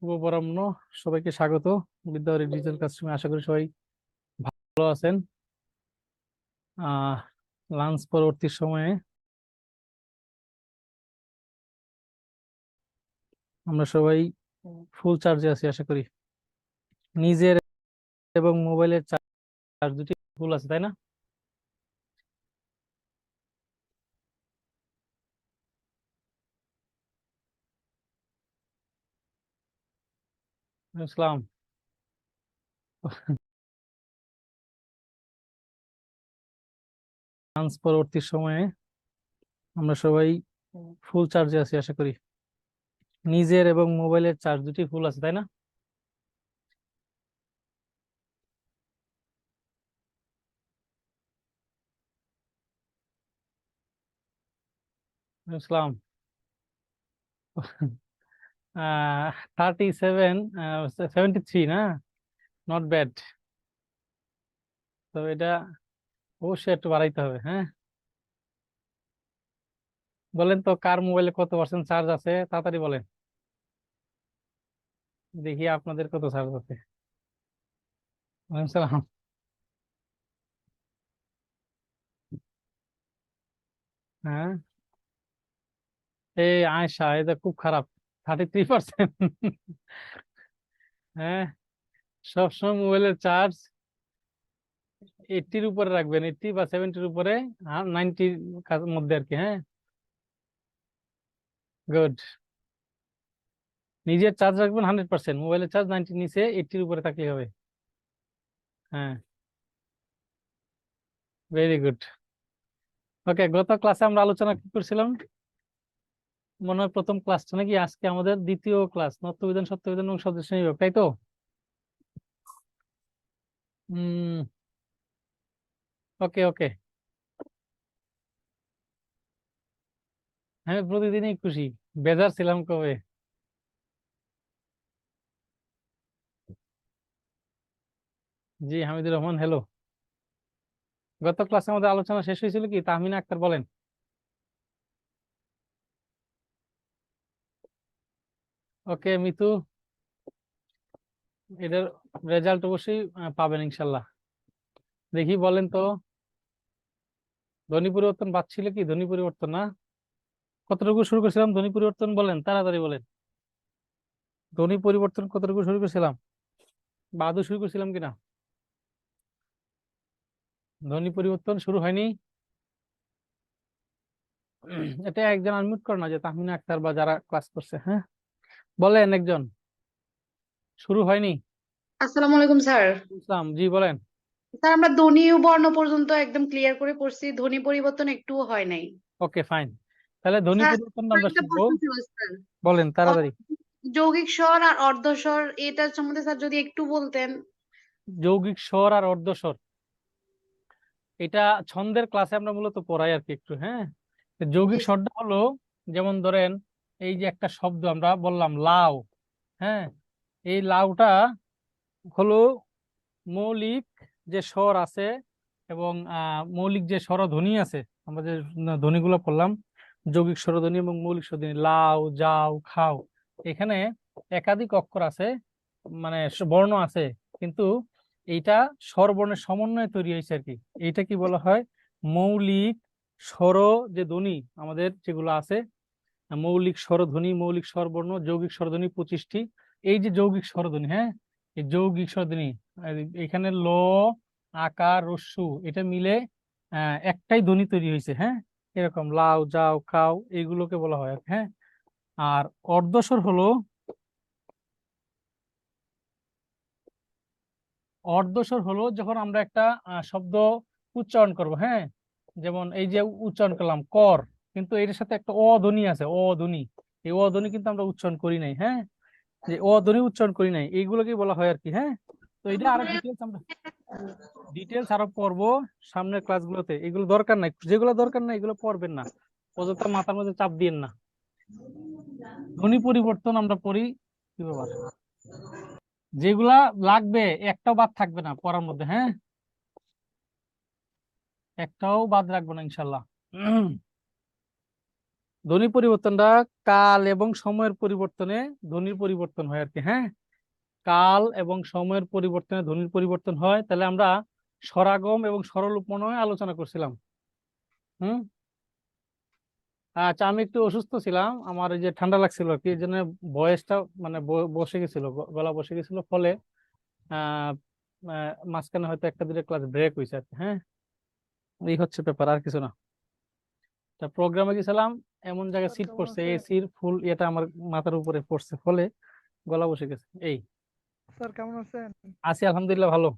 শুভ অপরাহ্ন। সবাইকে স্বাগত বিদ্যাবাড়ি ডিজিটাল ক্লাসরুমে। আশা করি সবাই ভালো আছেন। লাঞ্চ পরবর্তী সময়ে আমরা সবাই ফুল চার্জে আছি আশা করি। নিজের এবং মোবাইলের চার্জ দুটি ফুল আছে, তাই না? ইসলাম, লাঞ্চ পরবর্তী সময়ে আমরা সবাই ফুল চার্জে আছি আশা করি। নিজের এবং মোবাইলের চার্জ দুটি ফুল আছে, তাই না? ইসলাম, 37, 73 না? Not bad. তো এটা অবশ্যই একটু বাড়াইতে হবে, হ্যাঁ। বলেন তো কার মোবাইলে কত পার্সেন্ট চার্জ আছে, তাড়াতাড়ি বলেন দেখি আপনাদের কত চার্জ আছে। ওয়ালাইকুম সালাম। হ্যাঁ, এই আয়সা, এটা খুব খারাপ। 33%। হ্যাঁ, সবসময় মোবাইলের চার্জ 80-র উপরে রাখবেন, 80 বা 70-র উপরে, আর 90-র মধ্যে আর কি। হ্যাঁ, গুড। নিজের চার্জ রাখবেন 100%, মোবাইলের চার্জ 90-র নিচে, 80-র উপরে থাকলে হবে। হ্যাঁ, ভেরি গুড। ওকে, গত ক্লাসে আমরা আলোচনা কি করছিলাম? মনে হয় প্রথম ক্লাসটা নাকি, আজকে আমাদের দ্বিতীয় ক্লাস, নত্যবিধান, সত্যবিধান এবং সদস্য নিয়োগ, তাই তো? ওকে ওকে, আমি প্রতিদিনই খুশি। বেজার ছিলাম কবে? জি, হামিদুর রহমান, হ্যালো। গত ক্লাসে আমাদের আলোচনা শেষ হয়েছিল কি, তাহমিনা আক্তার বলেন। ওকে মিতু, এটার রেজাল্ট অবশ্যই পাবেন ইনশাল্লাহ। দেখি বলেন তো, ধ্বনি পরিবর্তন পাচ্ছিল কি? ধ্বনি পরিবর্তন না, কতটুকু শুরু করেছিলাম? ধ্বনি পরিবর্তন বলেন, তাড়াতাড়ি বলেন। ধ্বনি পরিবর্তন কতটুকু শুরু করেছিলাম, বা আদৌ শুরু করেছিলাম কিনা? ধ্বনি পরিবর্তন শুরু হয়নি। এটা একজন আনমিউট করে না, যে তাহমিনা আক্তার বা যারা ক্লাস করছে। হ্যাঁ, বলেন একজন। শুরু হয়নি? আসসালামু আলাইকুম স্যার। ইসলাম জি, বলেন। স্যার আমরা ধ্বনি ও বর্ণ পর্যন্ত একদম ক্লিয়ার করে পড়ছি, ধ্বনি পরিবর্তন একটুও হয় নাই। ওকে ফাইন, তাহলে ধ্বনি স্যার পরিবর্তন আমার আমরা একটা শিখবো। প্রশ্ন ছিল স্যার। বলেন তাড়াতাড়ি। যৌগিক স্বর আর অর্ধস্বর এটার সম্বন্ধে স্যার যদি একটু বলতেন। যৌগিক স্বর আর অর্ধ স্বর, এটা ছন্দের ক্লাসে আমরা মূলত পড়াই আর কি একটু। হ্যাঁ, তো জি যৌগিক স্যার। স্বরটা হলো, যেমন ধরেন এই যে একটা শব্দ আমরা বললাম লাউ। হ্যাঁ, এই লাউটা হলো মৌলিক যে স্বর আছে, এবং মৌলিক যে স্বরধ্বনি আছে, আমরা যে ধ্বনিগুলো পড়লাম, যৌগিক স্বরধ্বনি এবং মৌলিক স্বরধ্বনি, লাউ, যাও, খাও, এখানে একাধিক অক্ষর আছে, মানে বর্ণ আছে, কিন্তু এইটা স্বরবর্ণের সমন্বয়ে তৈরি হয়েছে আর কি। এইটা কি বলা হয়? মৌলিক স্বর, যে ধ্বনি আমাদের যেগুলো আছে, মৌলিক স্বরধ্বনি, মৌলিক স্বরবর্ণ, যৌগিক স্বরধ্বনি 25টি। এই যে যৌগিক স্বরধ্বনি, হ্যাঁ, এই যৌগিক স্বরধ্বনি, এখানে ল, আকার, রস্যু, এটা মিলে একটাই ধ্বনি তৈরি হয়েছে। হ্যাঁ, এরকম লাউ, যাও, খাও, এইগুলোকে বলা হয় আর কি। হ্যাঁ, আর অর্ধস্বর হলো, অর্ধস্বর হলো যখন আমরা একটা শব্দ উচ্চারণ করব। হ্যাঁ, যেমন এই যে উচ্চারণ করলাম কর, কিন্তু এর সাথে একটা অধ্বনি আছে, অধ্বনি। এই অধ্বনি কিন্তু আমরা উচ্চারণ করি নাই। হ্যাঁ, যে অধ্বনি উচ্চারণ করি নাই, এইগুলোকে বলা হয় আর কি। হ্যাঁ, তো এটা আরো ডিটেলস আমরা আরো পড়বো সামনের ক্লাসগুলোতে। এগুলো দরকার নাই, যেগুলো দরকার নাই এগুলো পড়বেন না, অযথা মাথার মধ্যে চাপ দিয়েন না। ধ্বনি পরিবর্তন আমরা পড়ি কি ব্যাপার, যেগুলা লাগবে একটাও বাদ থাকবে না পড়ার মধ্যে। হ্যাঁ, একটাও বাদ রাখবো না ইনশাল্লাহ। ধ্বনি পরিবর্তনটা কাল এবং সময়ের পরিবর্তনে ধ্বনির পরিবর্তন হয় আর কি। হ্যাঁ, কাল এবং সময়ের পরিবর্তনে ধ্বনির পরিবর্তন হয়। তাহলে আমরা স্বরাগম এবং স্বরলিপ মনে হয় আলোচনা করছিলাম। হুম। আচ্ছা, আমি একটু অসুস্থ ছিলাম, আমার এই যে ঠান্ডা লাগছিল আর কি, এই জন্য ভয়েসটা মানে বসে গেছিল, গলা বসে গেছিল, ফলে আহ মাঝখানে হয়তো একটা দুটো ক্লাস ব্রেক হয়েছে আর কি। হ্যাঁ, এই হচ্ছে ব্যাপার, আর কিছু না। তা প্রোগ্রামে গেছিলাম, এমন জায়গায় স্যার সিট কেমন পড়ছে, আছেন? এসির ফুল এটা আমার মাথার উপরে পড়ছে, ফলে গলা বসে গেছে। এই স্যার কেমন আছেন? আছি, আলহামদুলিল্লাহ ভালো।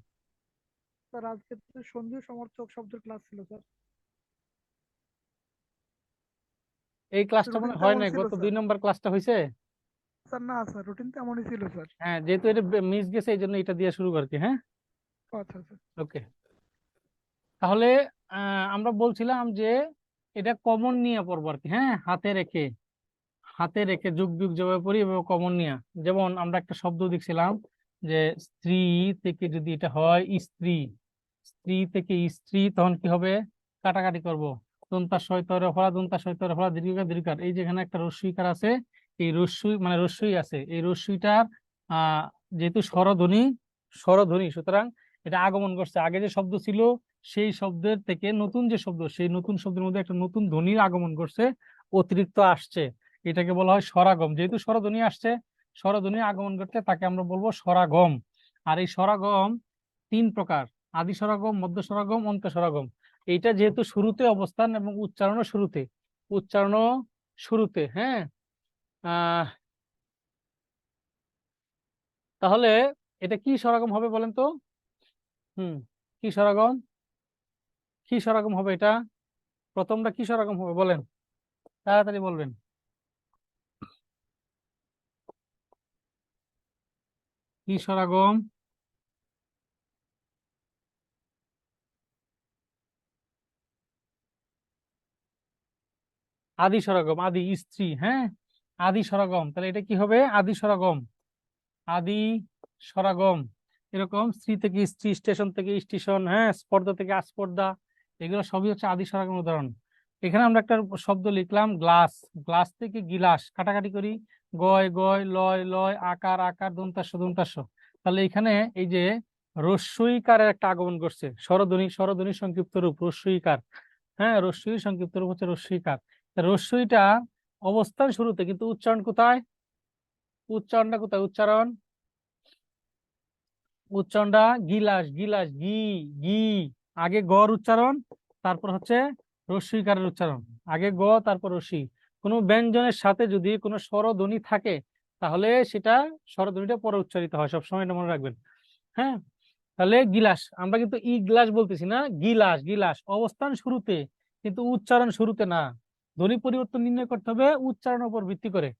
স্যার আজকে তো সন্ধি সমর্থক শব্দের ক্লাস ছিল স্যার। এই ক্লাসটা রুটিন মনে তো হয় এমনই নাই, ছিল গত স্যার। 2 নম্বর ক্লাসটা হয়েছে। স্যার না স্যার, রুটিন তো এমনই ছিল স্যার। হ্যাঁ, যেহেতু এটা মিস গেছে এই জন্য এটা দিয়ে শুরু করছি। হ্যাঁ, আচ্ছা স্যার। ওকে। তাহলে আমরা বলছিলাম যে এটা কমন নিয়ে পড়বো আর কি। হ্যাঁ, হাতে রেখে যুগ যুগ যেভাবে পড়ি এভাবে কমন নিয়ে। যেমন আমরা একটা শব্দ দেখছিলাম যে স্ত্রী থেকে যদি এটা হয় স্ত্রী, স্ত্রী থেকে স্ত্রী, তখন কি হবে? কাটাকাটি করব। দন্তা সয়তরে ফলা, দন্তা সয়তরে ফলা, দীর্ঘিকার দীর্ঘিকার, এই যেখানে একটা রস্যইকার আছে, এই রস্যই মানে রস্যই আছে, এই রস্যইটার আহ যেহেতু স্বরধ্বনি, স্বরধ্বনি, সুতরাং এটা আগমন করছে। আগে যে শব্দ ছিল সেই শব্দের থেকে নতুন যে শব্দ, সেই নতুন শব্দের মধ্যে একটা নতুন ধ্বনির আগমন করছে, অতিরিক্ত আসছে। এটাকে বলা হয় স্বরাগম। যেহেতু স্বরধ্বনি আসছে, স্বরধ্বনি আগমন করতে তাকে আমরা বলবো স্বরাগম। আর এই স্বরাগম 3 প্রকার: আদি স্বরাগম, মধ্য স্বরাগম, অন্ত স্বরাগম। এইটা যেহেতু শুরুতে অবস্থান এবং উচ্চারণও শুরুতে, উচ্চারণও শুরুতে। হ্যাঁ, আহ তাহলে এটা কি স্বরাগম হবে বলেন তো? হুম, কি স্বরাগম? কি স্বরাগম হবে এটা? প্রথমটা কি স্বরাগম হবে বলেন, তাড়াতাড়ি বলবেন। কি স্বরাগম? আদি স্বরাগম, আদি স্ত্রী। হ্যাঁ, আদি স্বরাগম, তাহলে এটা কি হবে? আদি স্বরাগম, আদি স্বরাগম। এরকম স্ত্রী থেকে স্ত্রী, স্টেশন থেকে স্টেশন, হ্যাঁ, স্পর্ধা থেকে আস্পর্ধা, এগুলো সবই হচ্ছে আদি স্বরাগম উদাহরণ। এখানে আমরা একটা শব্দ লিখলাম গ্লাস, গ্লাস থেকে গিলাস, কাটাকাটি করি, গয় গয়, লয় লয়, আকার আকার, দন্তাস্য দন্তাস্য। তাহলে এখানে এই যে রস্যইকারের একটা আগমন করছে, স্বরধ্বনি, স্বরধ্বনির সংক্ষিপ্ত রূপ রস্যইকার। হ্যাঁ, রস্যই সংক্ষিপ্ত রূপ হচ্ছে রস্যইকার। তা রস্যইটা অবস্থান শুরুতে, কিন্তু উচ্চারণ কোথায়? উচ্চারণটা কোথায়? উচ্চারণ, উচ্চারণটা গিলাস, গিলাস, গি, গি। আগে গর উচ্চারণ, তারপর হচ্ছে রস্যইকারের উচ্চারণ। আগে গ, তারপর রস্যই। কোনো ব্যঞ্জনের সাথে যদি কোনো স্বরধ্বনি থাকে, তাহলে সেটা স্বরধ্বনিটা পরে উচ্চারিত হয়, সবসময় এটা মনে রাখবেন। হ্যাঁ, তাহলে গিলাস, আমরা কিন্তু ই গ্লাস বলতেছি না, গিলাস, গিলাস অবস্থান শুরুতে কিন্তু উচ্চারণ শুরুতে না। ধ্বনি পরিবর্তন নির্ণয় করতে হবে উচ্চারণের উপর ভিত্তি করে।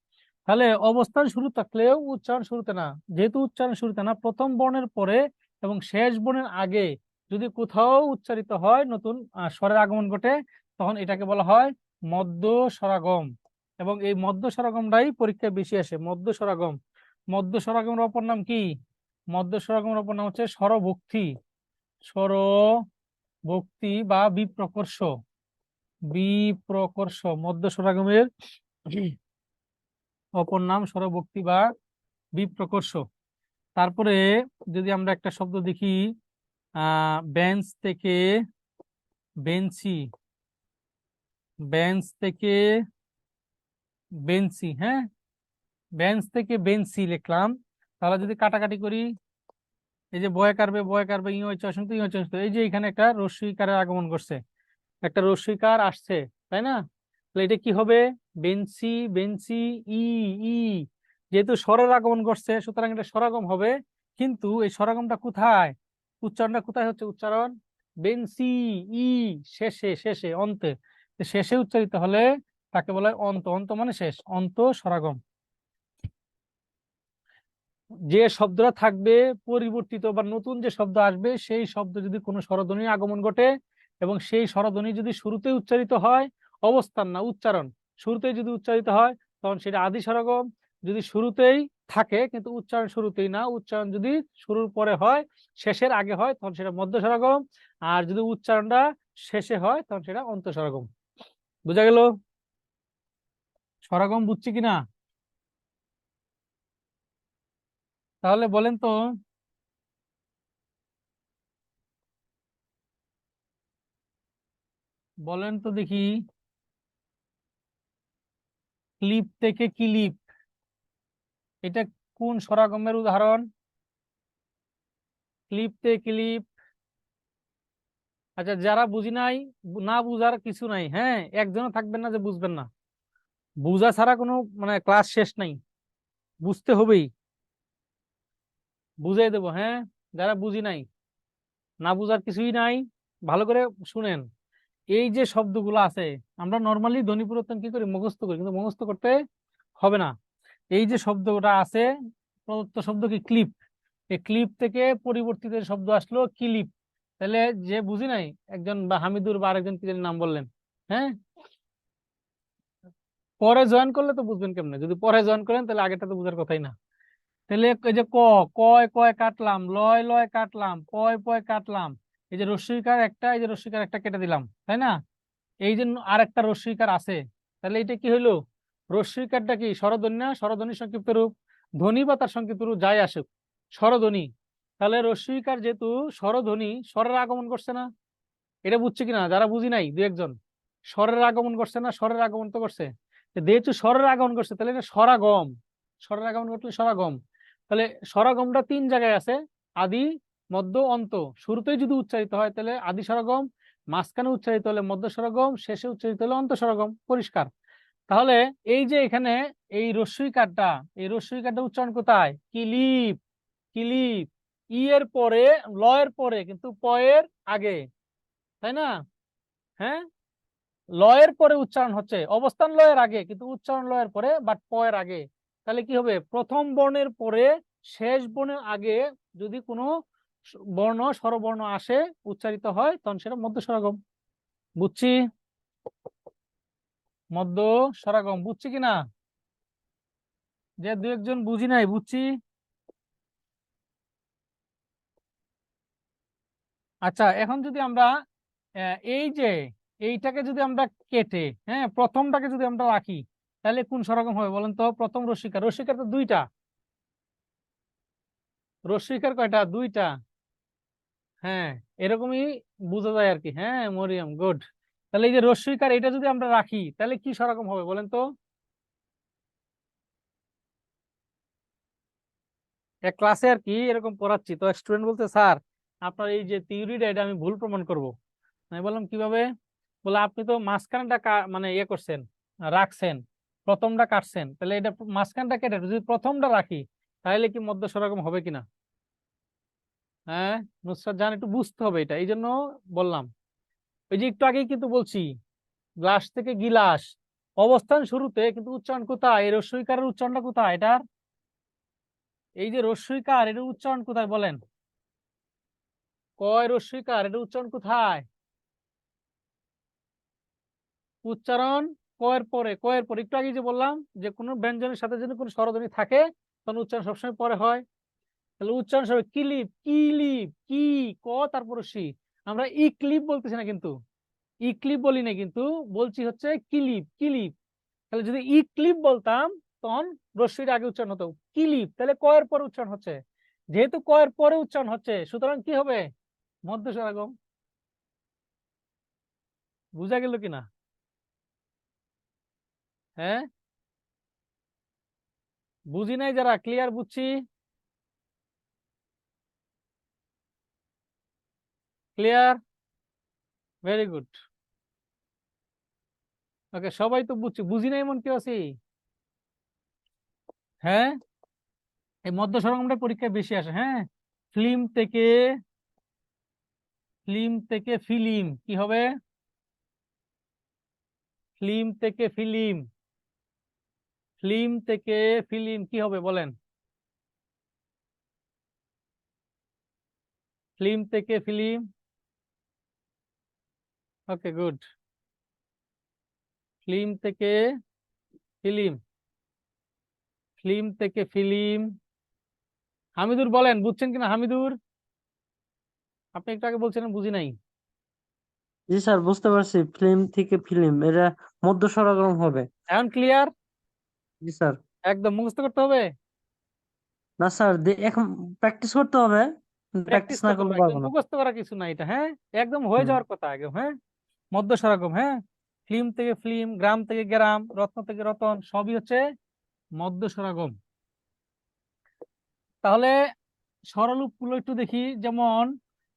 তাহলে অবস্থান শুরু থাকলেও উচ্চারণ শুরুতে না। যেহেতু উচ্চারণ শুরুতে না, প্রথম বর্ণের পরে এবং শেষ বর্ণের আগে যদি কোথাও উচ্চারিত হয়, নতুন স্বরের আগমন ঘটে, তখন এটাকে বলা হয় মধ্য স্বরাগম। এবং এই মধ্য স্বরাগমটাই পরীক্ষায় বেশি আসে, মধ্য স্বরাগম। মধ্য স্বরাগমের অপর নাম কি? মধ্য স্বরাগমের অপর নাম হচ্ছে স্বরভক্তি, স্বরভক্তি বা বিপ্রকর্ষ, বিপ্রকর্ষ মধ্য স্বরাগমের অপর নাম স্বরভক্তি বা বিপ্রকর্ষ। তারপরে যদি আমরা একটা শব্দ দেখি, বেঞ্চ থেকে বেঞ্চি, বেঞ্চ থেকে বেঞ্চি। হ্যাঁ, বেঞ্চ থেকে বেঞ্চি লিখলাম, তাহলে যদি কাটাকাটি করি, এই যে বয় কারবে, বয় কারবে, ইঁ হচ্ছে অসন্ত, ইঁ হচ্ছে অসন্ত, এই যে এখানে একটা রস্যইকারের আগমন করছে, একটা রস্যইকার আসছে, তাই না? তাহলে এটা কি হবে? বেঞ্চি, বেঞ্চি, ই, ই। যেহেতু স্বরের আগমন করছে, সুতরাং এটা স্বরাগম হবে। কিন্তু এই স্বরাগমটা কোথায়, উচ্চারণটা কোথায় হচ্ছে? উচ্চারণ বেঞ্চি, ই, শেষে, শেষে, অন্তে। তো শেষে উচ্চারিত হলে তাকে বলা হয় অন্ত, অন্ত মানে শেষ, অন্ত স্বরাগম। যে শব্দটা থাকবে পরিবর্তিত বা নতুন যে শব্দ আসবে, সেই শব্দ যদি কোনো স্বরধ্বনির আগমন ঘটে এবং সেই স্বরধ্বনি যদি শুরুতে উচ্চারিত হয়, অবস্থান না উচ্চারণ, শুরুতেই যদি উচ্চারিত হয়, তখন সেটা আদি স্বরাগম। যদি শুরুতেই থাকে কিন্তু উচ্চারণ শুরুতেই না, উচ্চারণ যদি শুরুর পরে হয়, শেষের আগে হয়, তখন সেটা মধ্য স্বরাগম। আর যদি উচ্চারণটা শেষে হয়, তখন সেটা অন্ত স্বরাগম। বুঝা গেল? স্বরাগম বুঝছি কিনা? তাহলে বলেন তো, বলেন তো দেখি, ক্লিপ থেকে কিলিপ, এটা কোন স্বরাগমের উদাহরণ? ক্লিপ থেকে ক্লিপ। আচ্ছা, যারা বুঝি নাই, না বুঝার কিছু নাই, হ্যাঁ, একজনও থাকবেন না যে বুঝবেন না। বুঝা ছাড়া কোনো মানে ক্লাস শেষ নাই, বুঝতে হবেই। বুঝাই দেবো, হ্যাঁ। যারা বুঝি নাই, না বুঝার কিছুই নাই, ভালো করে শুনেন। এই যে শব্দগুলো আছে, আমরা নর্মালি ধ্বনি পরিবর্তন কি করি, মুখস্থ করি, কিন্তু মুখস্থ করতে হবে না। এই যে শব্দটা আছে, প্রদত্ত শব্দ কি ক্লিপ, এই ক্লিপ থেকে পরিবর্তিত শব্দ আসলো কিলিপ। তাহলে যে বুঝি নাই, একজন বা হামিদুর বা আরেকজন কি জানি নাম বললেন, হ্যাঁ, পরে জয়েন করলে তো বুঝবেন কেমনে? যদি পরে জয়েন করেন তাহলে আগেটা তো বুঝার কথাই না। তাহলে এই যে কয় কয় কাটলাম, লয় লয় কাটলাম, পয় পয় কাটলাম, এই যে রস্বইকার একটা, এই যে রস্বইকার একটা কেটে দিলাম, তাই না? এই যে আর একটা রস্বইকার আছে, তাহলে এটা কি হইলো? রস্বইকারটা কি স্বরধ্বনি না? স্বরধ্বনির সংক্ষিপ্ত রূপ, ধ্বনি বা তার সংক্ষিপ্ত রূপ যাই আসুক, স্বরধ্বনি। তাহলে রস্বইকার যেহেতু স্বরধ্বনি, স্বরের আগমন করছে না? এটা বুঝছে কিনা যারা বুঝি নাই দু একজন? স্বরের আগমন করছে না? স্বরের আগমন তো করছে। যেহেতু স্বরের আগমন করছে, তাহলে এটা স্বরাগম। স্বরের আগমন করলে স্বরাগম। তাহলে স্বরাগমটা তিন জায়গায় আছে, আদি, মধ্য, অন্ত। শুরুতেই যদি উচ্চারিত হয় তাহলে আদি স্বরাগম, মাঝখানে উচ্চারিত হলে মধ্য স্বরাগম, শেষে উচ্চারিত হলে অন্ত স্বরাগম। পরিষ্কার? তাহলে এই যে এখানে এই রস্বইকারটা, এই রস্বইকারটা উচ্চারণ কোথায়? Clip, clip. ই এর পরে, ল এর পরে, কিন্তু প এর আগে, তাই না? হ্যাঁ, লয়ের পরে উচ্চারণ হচ্ছে, অবস্থান লয়ের আগে কিন্তু উচ্চারণ লয়ের পরে, বাট পয়ের আগে। তাহলে কি হবে? প্রথম বর্ণের পরে শেষ বর্ণের আগে যদি কোনো বর্ণ, স্বরবর্ণ আসে, উচ্চারিত হয়, তখন সেটা মধ্য স্বরাগম। বুঝছি? মধ্য স্বরাগম বুঝছি কিনা? যে দু একজন বুঝি নাই, বুঝছি। আচ্ছা, এখন যদি আমরা এই যে এইটাকে যদি আমরা কেটে, হ্যাঁ, প্রথমটাকে যদি আমরা রাখি, তাহলে কোন স্বরাগম হবে বলেন তো? প্রথম রস্বইকার, রস্বইকার তো দুইটা, রস্বইকার কয়টা? দুইটা। হ্যাঁ, এরকমই বোঝা যায় আর কি। হ্যাঁ মরিয়ম, গুড। তাহলে এই যে রস্বইকার, এটা যদি আমরা রাখি তাহলে কি স্বরকম হবে বলেন তো? এক ক্লাসে আর কি এরকম পড়াচ্ছি, তো স্টুডেন্ট বলতে, স্যার আপনার এই যে থিওরিটা, এটা আমি ভুল প্রমাণ করব। আমি বললাম কিভাবে? বলে আপনি তো মাঝখানটা মানে ইয়ে করছেন, রাখছেন, প্রথমটা কাটছেন, তাহলে এটা মাঝখানটা কেটে যদি প্রথমটা রাখি, তাহলে কি মধ্য স্বরকম হবে কিনা? হ্যাঁ, নুসরাত জান, একটু বুঝতে হবে এটা, এই জন্য বললাম। ওই যে একটু আগেই কিন্তু বলছি, গ্লাস থেকে গিলাস, অবস্থান শুরুতে, কিন্তু উচ্চারণ কোথায়? এই রস্বইকারের উচ্চারণটা কোথায় এটার? এই যে রস্বইকার, এটার উচ্চারণ কোথায় বলেন? কয় রস্বইকার, এটার উচ্চারণ কোথায়? উচ্চারণ কয়ের পরে, কয়ের পরে। একটু আগে যে বললাম যে কোনো ব্যঞ্জনের সাথে যদি কোনো স্বরধ্বনি থাকে, তখন উচ্চারণ সবসময় পরে হয়। তাহলে উচ্চারণ সবাই কিলিপ, কিলিপ, কি, ক, তারপর সি। আমরা ই ক্লিপ বলতেছি না কিন্তু, ই ক্লিপ বলি না কিন্তু, বলছি হচ্ছে কিলিপ, কিলিপ। তাহলে যদি ই ক্লিপ বলতাম, তখন রস্বইর আগে উচ্চারণ হতো কিলিপ, তাহলে কয়ের পরে উচ্চারণ হচ্ছে। যেহেতু কয়ের পরে উচ্চারণ হচ্ছে, সুতরাং কি হবে? মধ্য স্বরাগম। বুঝা গেল কিনা? হ্যাঁ, বুঝি নাই যারা, ক্লিয়ার? বুঝছি, ক্লিয়ার, ভেরি গুড। ওকে, সবাই তো বুঝছি, বুঝি নাই এমন কেউ আছে? হ্যাঁ, এই মধ্য স্বরগমটা পরীক্ষায় বেশি আসে। হ্যাঁ, ফিল্ম থেকে, ফিল্ম থেকে ফিলিম কি হবে? ফিল্ম থেকে ফিলিম, ফিল্ম থেকে ফিলিম কি হবে বলেন? ফিল্ম থেকে ফিলিম। ওকে, গুড। ফিল্ম থেকে ফিলিম, ফিল্ম থেকে ফিলিম। হামিদুর বলেন, বুঝছেন কিনা হামিদুর? আপনি একটু আগে বলছিলেন বুঝি নাই। জি স্যার, বুঝতে পারছি। ফিল্ম থেকে ফিল্ম, এটা মধ্য স্বরাগম হবে। এখন ক্লিয়ার? জি স্যার। একদম মুখস্থ করতে হবে। না স্যার, এখন প্র্যাকটিস করতে হবে, প্র্যাকটিস প্র্যাকটিস না করতে করলে হবে, একদম পারবো না। মুখস্থ করা কিছু না এটা, হ্যাঁ। একদম হয়ে হুম। যাওয়ার কথা একদম, হ্যাঁ। মধ্য স্বরাগম, হ্যাঁ। ফিল্ম থেকে ফিল্ম, গ্রাম থেকে গ্রাম, রত্ন থেকে রতন, সবই হচ্ছে মধ্য স্বরাগম। তাহলে স্বরলিপ গুলো একটু দেখি। যেমন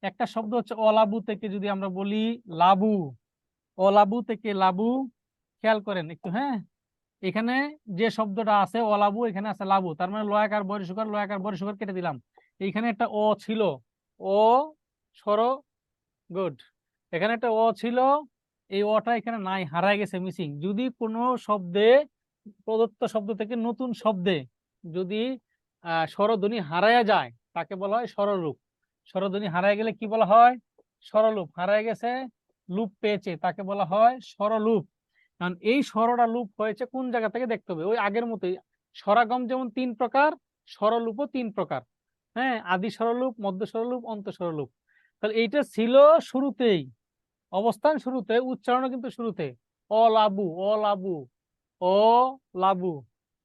একটা শব্দ হচ্ছে অলাবু থেকে যদি আমরা বলি লাবু, অলাবু থেকে লাবু, খেয়াল করেন একটু, হ্যাঁ। এখানে যে শব্দটা আছে অলাবু, এখানে আছে লাবু, তার মানে লয়াকার বরিশকার, লয়াকার বরিশকার কেটে দিলাম। এইখানে একটা অ ছিল, ও স্বর, গুড। এখানে একটা অ ছিল, এই অটা এখানে নাই, হারায় গেছে, মিসিং। যদি কোনো শব্দে, প্রদত্ত শব্দ থেকে নতুন শব্দে যদি স্বরধ্বনি হারায়া যায়, তাকে বলা হয় স্বররূপ। স্বরধ্বনি হারায় গেলে কি বলা হয়? স্বরলুপ। হারায় গেছে, লুপ পেয়েছে, তাকে বলা হয় স্বরলুপ। কারণ এই স্বরটা লুপ হয়েছে কোন জায়গা থেকে দেখতে হবে, ওই আগের মতোই। স্বরাগম যেমন 3 প্রকার, স্বরলুপও 3 প্রকার। হ্যাঁ, আদি স্বরলুপ, মধ্য স্বরলুপ, অন্ত স্বরলুপ। তাহলে এইটা ছিল শুরুতেই, অবস্থান শুরুতে, উচ্চারণ কিন্তু শুরুতে। অলাবু, অলাবু, ও লাবু,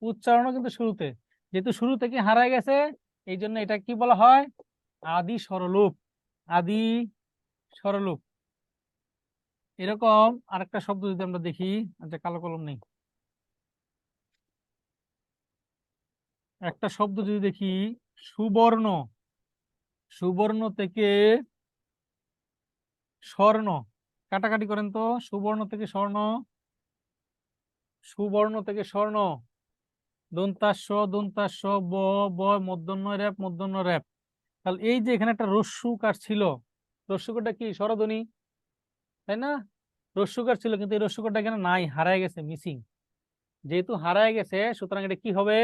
উচ্চারণ কিন্তু শুরুতে। যেহেতু শুরু থেকে হারায় গেছে, এই জন্য এটা কি বলা হয়? আদি স্বরলুপ। আদি স্বরলুপ। এরকম আরেকটা শব্দ যদি আমরা দেখি, আচ্ছা কালো কলম নেই, একটা শব্দ যদি দেখি, সুবর্ণ, সুবর্ণ থেকে স্বর্ণ, কাটাকাটি করেন তো, সুবর্ণ থেকে স্বর্ণ, সুবর্ণ থেকে স্বর্ণ, দন্তাস্য, দন্তাস্য, ব, ব, মূর্ধন্য রেপ, মূর্ধন্য রেপ। তাহলে এই যে এখানে একটা রস্যুকার ছিল, রস্যুকারটা কি স্বরধ্বনি, তাই না? রস্যুকার ছিল, কিন্তু এই রস্যুকারটা এখানে নাই, হারায় গেছে, মিসিং। যেহেতু হারায় গেছে, সুতরাং এটা কি হবে?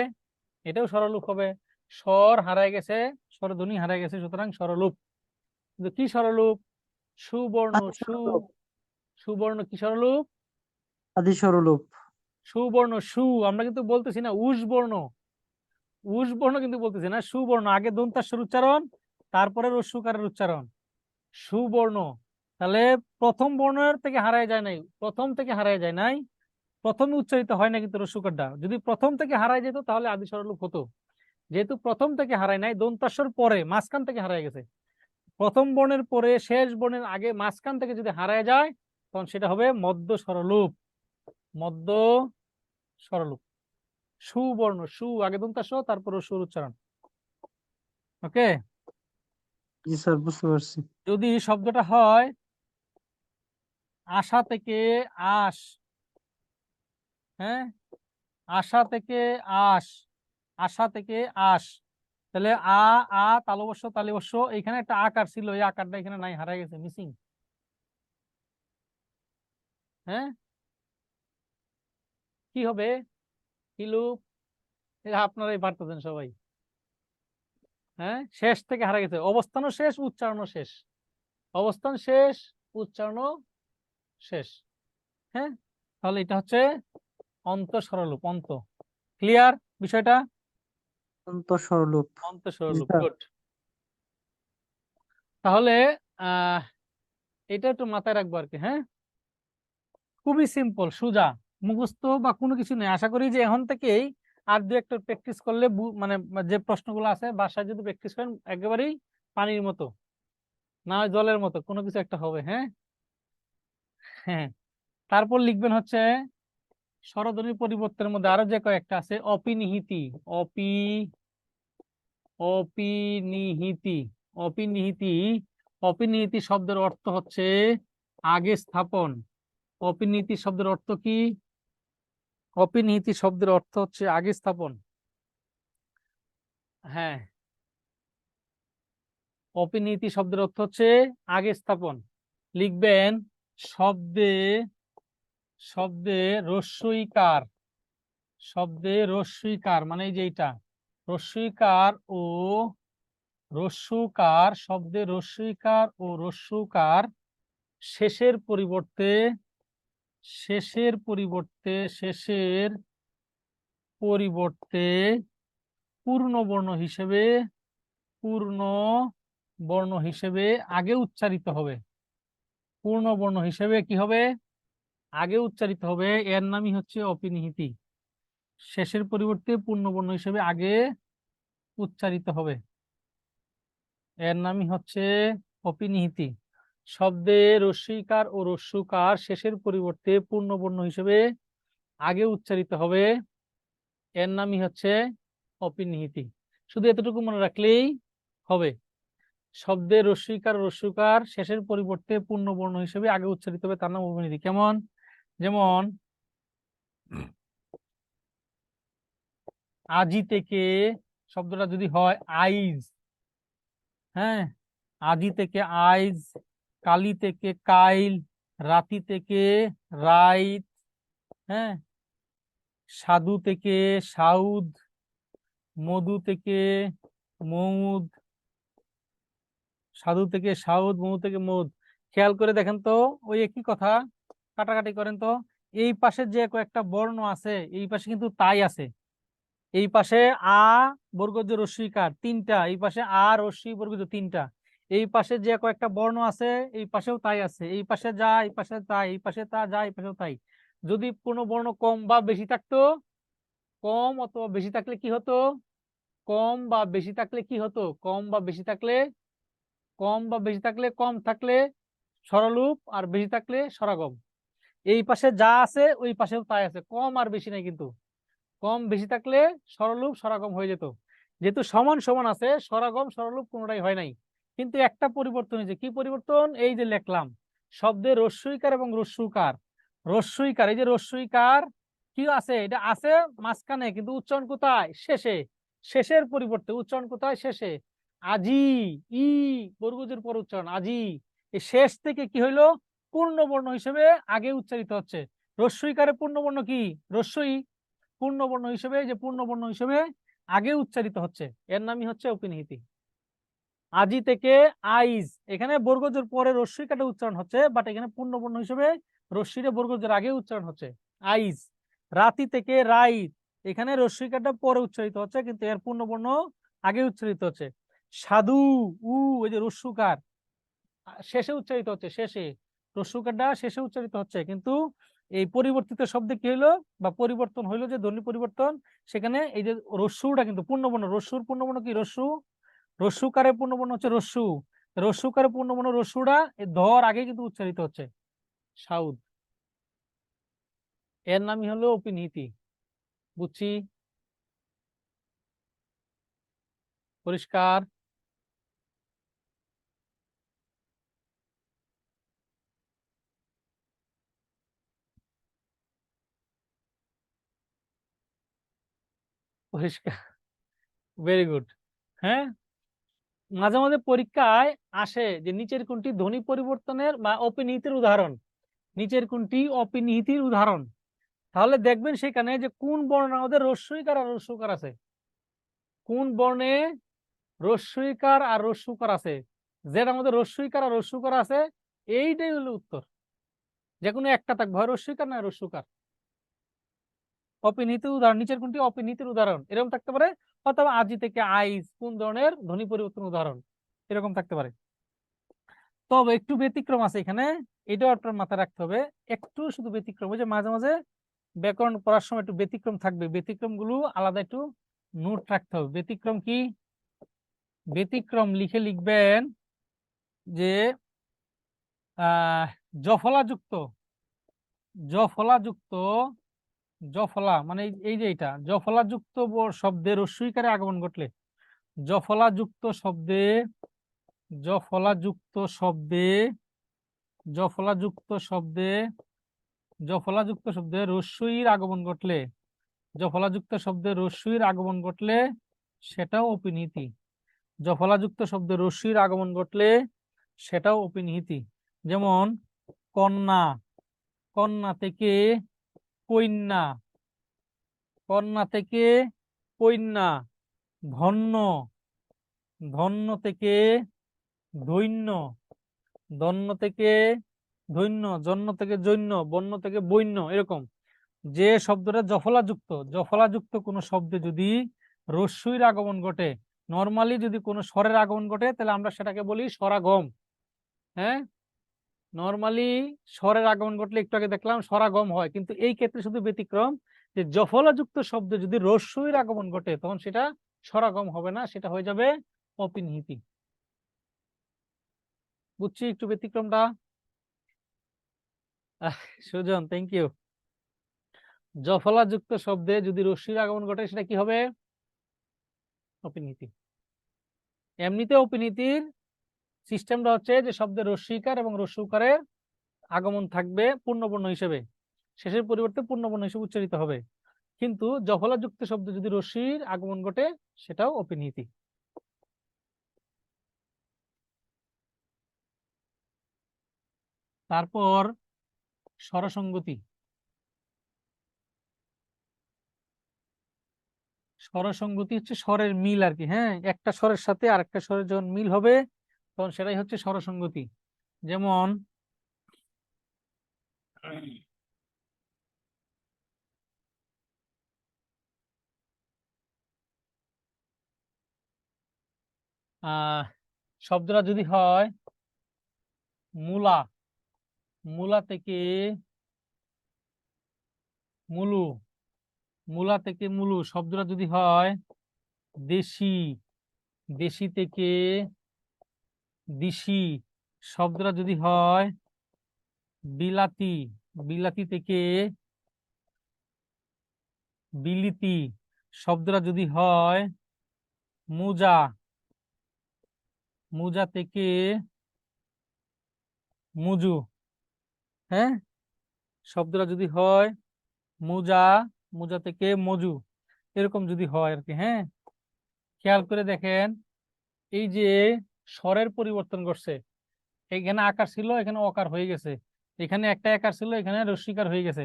এটাও স্বরলুপ হবে। স্বর হারায় গেছে, স্বরধ্বনি হারায় গেছে, সুতরাং স্বরলুপ। কিন্তু কি স্বরলুপ? সুবর্ণ, আদি সু, স্বরলুপ। সুবর্ণ কি স্বরলুপ? আদি স্বরলুপ। সুবর্ণ, সু, আমরা কিন্তু বলতেছি না উষবর্ণ, উষবর্ণ কিন্তু বলতেছি না, সুবর্ণ। আগে দন্তাস্বর উচ্চারণ, তারপরে রস্যুকারের উচ্চারণ, সুবর্ণ। তাহলে প্রথম বর্ণের থেকে হারায় যায় নাই, প্রথম থেকে হারায় যায় নাই, প্রথমে উচ্চারিত হয় না কিন্তু রস্যুকারটা। যদি প্রথম থেকে হারায় যেত তাহলে আদি স্বরলুপ হতো। যেহেতু প্রথম থেকে হারায় নাই, দন্তাস্বর পরে মাঝখান থেকে হারায় গেছে। প্রথম বর্ণের পরে শেষ বর্ণের আগে মাঝখান থেকে যদি হারায় যায়, তখন সেটা হবে মধ্য স্বরলুপ। মধ্য স্বরলুপ। সুবর্ণ, সু, আগে দন্তাস্ব, তারপর সুর উচ্চারণ। ওকে। জি স্যার, বুঝতে পারছি। যদি শব্দটা হয় আশা থেকে আশ, হ্যাঁ, আশা থেকে আশ, আশা থেকে আশ, তাহলে আ তালবস্য, তালিবস্য, এখানে একটা আকার ছিল, এই আকারটা এখানে নাই, হারাই গেছে, মিসিং। হ্যাঁ, কি হবে? কি লুপ? এটা আপনারাই পারতেছেন সবাই। হ্যাঁ, শেষ থেকে হারা গেছে, অবস্থানও শেষ, উচ্চারণও শেষ, অবস্থান শেষ, উচ্চারণও শেষ। হ্যাঁ, তাহলে এটা হচ্ছে অন্ত স্বরলুপ, অন্ত। ক্লিয়ার বিষয়টা? অন্ত স্বরলুপ। অন্ত জি স্বরলুপ, স্যার। গুড। তাহলে আহ এটা একটু মাথায় রাখবো আর কি, হ্যাঁ। খুবই সিম্পল, সোজা, মুখস্থ বা কোনো কিছু নেই। আশা করি যে এখন থেকেই আর দু একটা প্র্যাকটিস করলে মানে যে প্রশ্নগুলো আছে বাসায় যদি প্র্যাকটিস করেন, একেবারেই পানির মতো, না হয় জলের মতো, কোনো কিছু একটা হবে, হ্যাঁ। হ্যাঁ, তারপর লিখবেন হচ্ছে স্বরধ্বনির পরিবর্তনের মধ্যে আরো যে কয়েকটা আছে, অপিনিহিতি, অপি, অপিনিহিতি, অপিনিহিতি। অপিনিহিতি শব্দের অর্থ হচ্ছে আগে স্থাপন। অপিনিহিতি শব্দের অর্থ কি? অপিনিহিতি শব্দের অর্থ হচ্ছে আগে স্থাপন। হ্যাঁ, অপিনিহিতি শব্দের অর্থ হচ্ছে আগে স্থাপন। লিখবেন শব্দে, শব্দে রস্যইকার, শব্দে রস্যইকার মানে এই যে এইটা, রস্যইকার ও রস্যকার, শব্দে রস্যইকার ও রস্যকার শেষের পরিবর্তে, শেষের পরিবর্তে, শেষের পরিবর্তে পূর্ণ বর্ণ হিসেবে, পূর্ণ বর্ণ হিসেবে আগে উচ্চারিত হবে। পূর্ণ বর্ণ হিসেবে কি হবে? আগে উচ্চারিত হবে। এর নামই হচ্ছে অপিনিহিতি। শেষের পরিবর্তে পূর্ণবর্ণ হিসেবে আগে উচ্চারিত হবে, এর নামই হচ্ছে অপিনিহিতি। শব্দে রস্বইকার ও রস্যকার শেষের পরিবর্তে পূর্ণবর্ণ হিসেবে আগে উচ্চারিত হবে, এর নামই হচ্ছে অপিনিহিতি। শুধু এতটুকু মনে রাখলেই হবে। শব্দে রস্বইকার ও রস্যকার শেষের পরিবর্তে পূর্ণবর্ণ হিসেবে আগে উচ্চারিত হবে, তার নাম অপিনিহিতি। কেমন? যেমন আজি থেকে শব্দটা যদি হয় আইজ, হ্যাঁ, আজি থেকে আইজ, কালি থেকে কাইল, রাতি থেকে রাইত, হ্যাঁ, সাধু থেকে সাউদ, মধু থেকে মৌদ, সাধু থেকে সাউদ, মধু থেকে মৌদ। খেয়াল করে দেখেন তো, ওই একই কথা, কাটাকাটি করেন তো। এই পাশে যে কয়েকটা বর্ণ আছে, এই পাশে কিন্তু তাই আছে। এই পাশে আ বর্গজ রস্বইকার তিনটা, এই পাশে আ রস্বই বর্গজ তিনটা। এই পাশে যে কয়েকটা বর্ণ আছে, এই পাশেও তাই আছে। এই পাশে যা, এই পাশে তাই, এই পাশে তা যা, এই পাশেও তাই। যদি কোনো বর্ণ কম বা বেশি থাকতো, কম অথবা বেশি থাকলে কি হতো? কম বা বেশি থাকলে কি হতো? কম বা বেশি থাকলে, কম বা বেশি থাকলে, কম থাকলে স্বরলুপ, আর বেশি থাকলে স্বরাগম। এই পাশে যা আছে ওই পাশেও তাই আছে, কম আর বেশি নাই কিন্তু। কম বেশি থাকলে স্বরলুপ স্বরাগম হয়ে যেত। যেহেতু সমান সমান আছে, স্বরাগম স্বরলুপ কোনোটাই হয় নাই। কিন্তু একটা পরিবর্তন হয়েছে। কি পরিবর্তন? এই যে লিখলাম, শব্দে রস্বইকার এবং রস্যকার। রস্বইকার, এই যে রস্বইকার কি আছে, এটা আছে মাঝখানে, কিন্তু উচ্চারণ কোথায়? শেষে। শেষের পরিবর্তে উচ্চারণ কোথায়? শেষে। আজি, ই বর্গজের পর উচ্চারণ আজি। এই শেষ থেকে কি হইলো? পূর্ণবর্ণ হিসেবে আগে উচ্চারিত হচ্ছে। রস্বইকারের পূর্ণবর্ণ কি? রস্বই। পূর্ণবর্ণ হিসেবে, যে পূর্ণবর্ণ হিসেবে আগে উচ্চারিত হচ্ছে, এর নামই হচ্ছে অপিনিহিতি। আজি থেকে আইজ, এখানে বর্গজের পরে রস্বইকারটা উচ্চারণ হচ্ছে, বাট এখানে পূর্ণবর্ণ হিসেবে রস্বইটা বর্গজের আগে উচ্চারণ হচ্ছে, আইজ। রাতি থেকে রাইত, এখানে রস্বইকারটা পরে উচ্চারিত হচ্ছে, কিন্তু এর পূর্ণবর্ণ আগে উচ্চারিত হচ্ছে। সাধু, উ ওই যে রস্যকার শেষে উচ্চারিত হচ্ছে, শেষে। রস্যকারটা শেষে উচ্চারিত হচ্ছে, কিন্তু এই পরিবর্তিত শব্দে কি হইলো বা পরিবর্তন হইলো, যে ধ্বনি পরিবর্তন, সেখানে এই যে রস্যুটা কিন্তু পূর্ণবর্ণ। রস্যুর পূর্ণবর্ণ কি? রস্যু। রস্যুকারের পূর্ণবর্ণ হচ্ছে রস্যু। রস্যুকারের পূর্ণবর্ণ রস্যুটা ধর আগে কিন্তু উচ্চারিত হচ্ছে, সাউদ। এর নামই হলো অপিনিহিতি। বুঝছি? পরিষ্কার? পরিষ্কার, ভেরি গুড। হ্যাঁ, মাঝে মাঝে পরীক্ষায় আসে যে নিচের কোনটি ধ্বনি পরিবর্তনের বা অপিনিহিতির উদাহরণ, নিচের কোনটি অপিনিহিতির উদাহরণ। তাহলে দেখবেন সেখানে যে কোন বর্ণের মধ্যে রস্বইকার আর রস্যকার আছে, কোন বর্ণে রস্বইকার আর রস্যকার আছে। যেটার মধ্যে রস্বইকার আর রস্যকার আছে, এইটাই হলো উত্তর। যে কোনো একটা থাকবে, হয় রস্বইকার না রস্যকার। অপিনিহিতির উদাহরণ, নিচের কোনটি অপিনিহিতির উদাহরণ, এরকম থাকতে পারে। অথবা আজি থেকে আইজ কোন ধরনের ধ্বনি পরিবর্তন উদাহরণ, এরকম থাকতে পারে। তবে একটু ব্যতিক্রম আছে এখানে, এটাও আপনার মাথায় রাখতে হবে। একটু শুধু ব্যতিক্রম, যে মাঝে মাঝে ব্যাকরণ পড়ার সময় একটু ব্যতিক্রম থাকবে, ব্যতিক্রম গুলো আলাদা একটু নোট রাখতে হবে। ব্যতিক্রম কি? ব্যতিক্রম লিখে লিখবেন যে জফলাযুক্ত, জফলাযুক্ত, জফলা মানে এই যে এটা জফলাযুক্ত শব্দের রস্বইকারে আগমন ঘটলে, জফলাযুক্ত শব্দে, জফলাযুক্ত শব্দে, জফলাযুক্ত শব্দে, জফলাযুক্ত শব্দে রস্বইর আগমন ঘটলে, জফলাযুক্ত শব্দে রস্বইর আগমন ঘটলে সেটাও অপিনিহিতি। জফলাযুক্ত শব্দে রস্বইর আগমন ঘটলে সেটাও অপিনিহিতি। যেমন কন্যা, কন্যা থেকে কন্যা, কন্যা থেকে কন্যা। ধন্য, ধন্য থেকে ধৈন্য, ধন্য থেকে ধৈন্য, জন্য থেকে জৈন্য, বন্য থেকে বৈন্য। এরকম যে শব্দটা জফলাযুক্ত, জফলাযুক্ত কোন শব্দে যদি রস্বইর আগমন ঘটে, নর্মালি যদি কোনো স্বরের আগমন ঘটে, তাহলে আমরা সেটাকে বলি স্বরাগম। হ্যাঁ, নর্মালি স্বরের আগমন ঘটলে একটু আগে দেখলাম স্বরাগম হয়, কিন্তু এই ক্ষেত্রে শুধু ব্যতিক্রম, যে জফলাযুক্ত শব্দে যদি রস্যইর আগমন ঘটে তখন সেটা স্বরাগম হবে না, সেটা হয়ে যাবে অপিনিহিতি। বুঝছি একটু ব্যতিক্রমটা। Sujan, thank you. জফলাযুক্ত শব্দে যদি রস্যইর আগমন ঘটে সেটা কি হবে? অপিনিহিতি। এমনিতে অপিনিহিতির সিস্টেমটা হচ্ছে যে শব্দের রস্যইকার এবং রস্যউকারের আগমন থাকবে পূর্ণবর্ণ হিসেবে, শেষের পরিবর্তে পূর্ণবর্ণ হিসেবে উচ্চারিত হবে। কিন্তু জফলাযুক্ত শব্দে যদি রস্যইর আগমন ঘটে সেটাও অপিনিহিতি। তারপর স্বরসঙ্গতি। স্বরসঙ্গতি হচ্ছে স্বরের মিল আর কি। হ্যাঁ, একটা স্বরের সাথে আরেকটা স্বরের যখন মিল হবে তখন সেটাই হচ্ছে স্বরসঙ্গতি। যেমন আহ শব্দটা যদি হয় মূলা, মূলা থেকে মুলু, মূলা থেকে মুলু। শব্দটা যদি হয় দেশি, দেশি থেকে দিশি। শব্দটা যদি হয় বিলাতি, বিলাতি থেকে বিলিতি। শব্দটা যদি হয় মুজা, মুজা থেকে মুজু। হ্যাঁ, শব্দটা যদি হয় মুজা, মুজা থেকে মজু, এরকম যদি হয় আর কি। হ্যাঁ, খেয়াল করে দেখেন এই যে স্বরের পরিবর্তন করছে, এখানে আকার ছিল এখানে অকার হয়ে গেছে, এখানে একটা একার ছিল এখানে রস্যিকার হয়ে গেছে।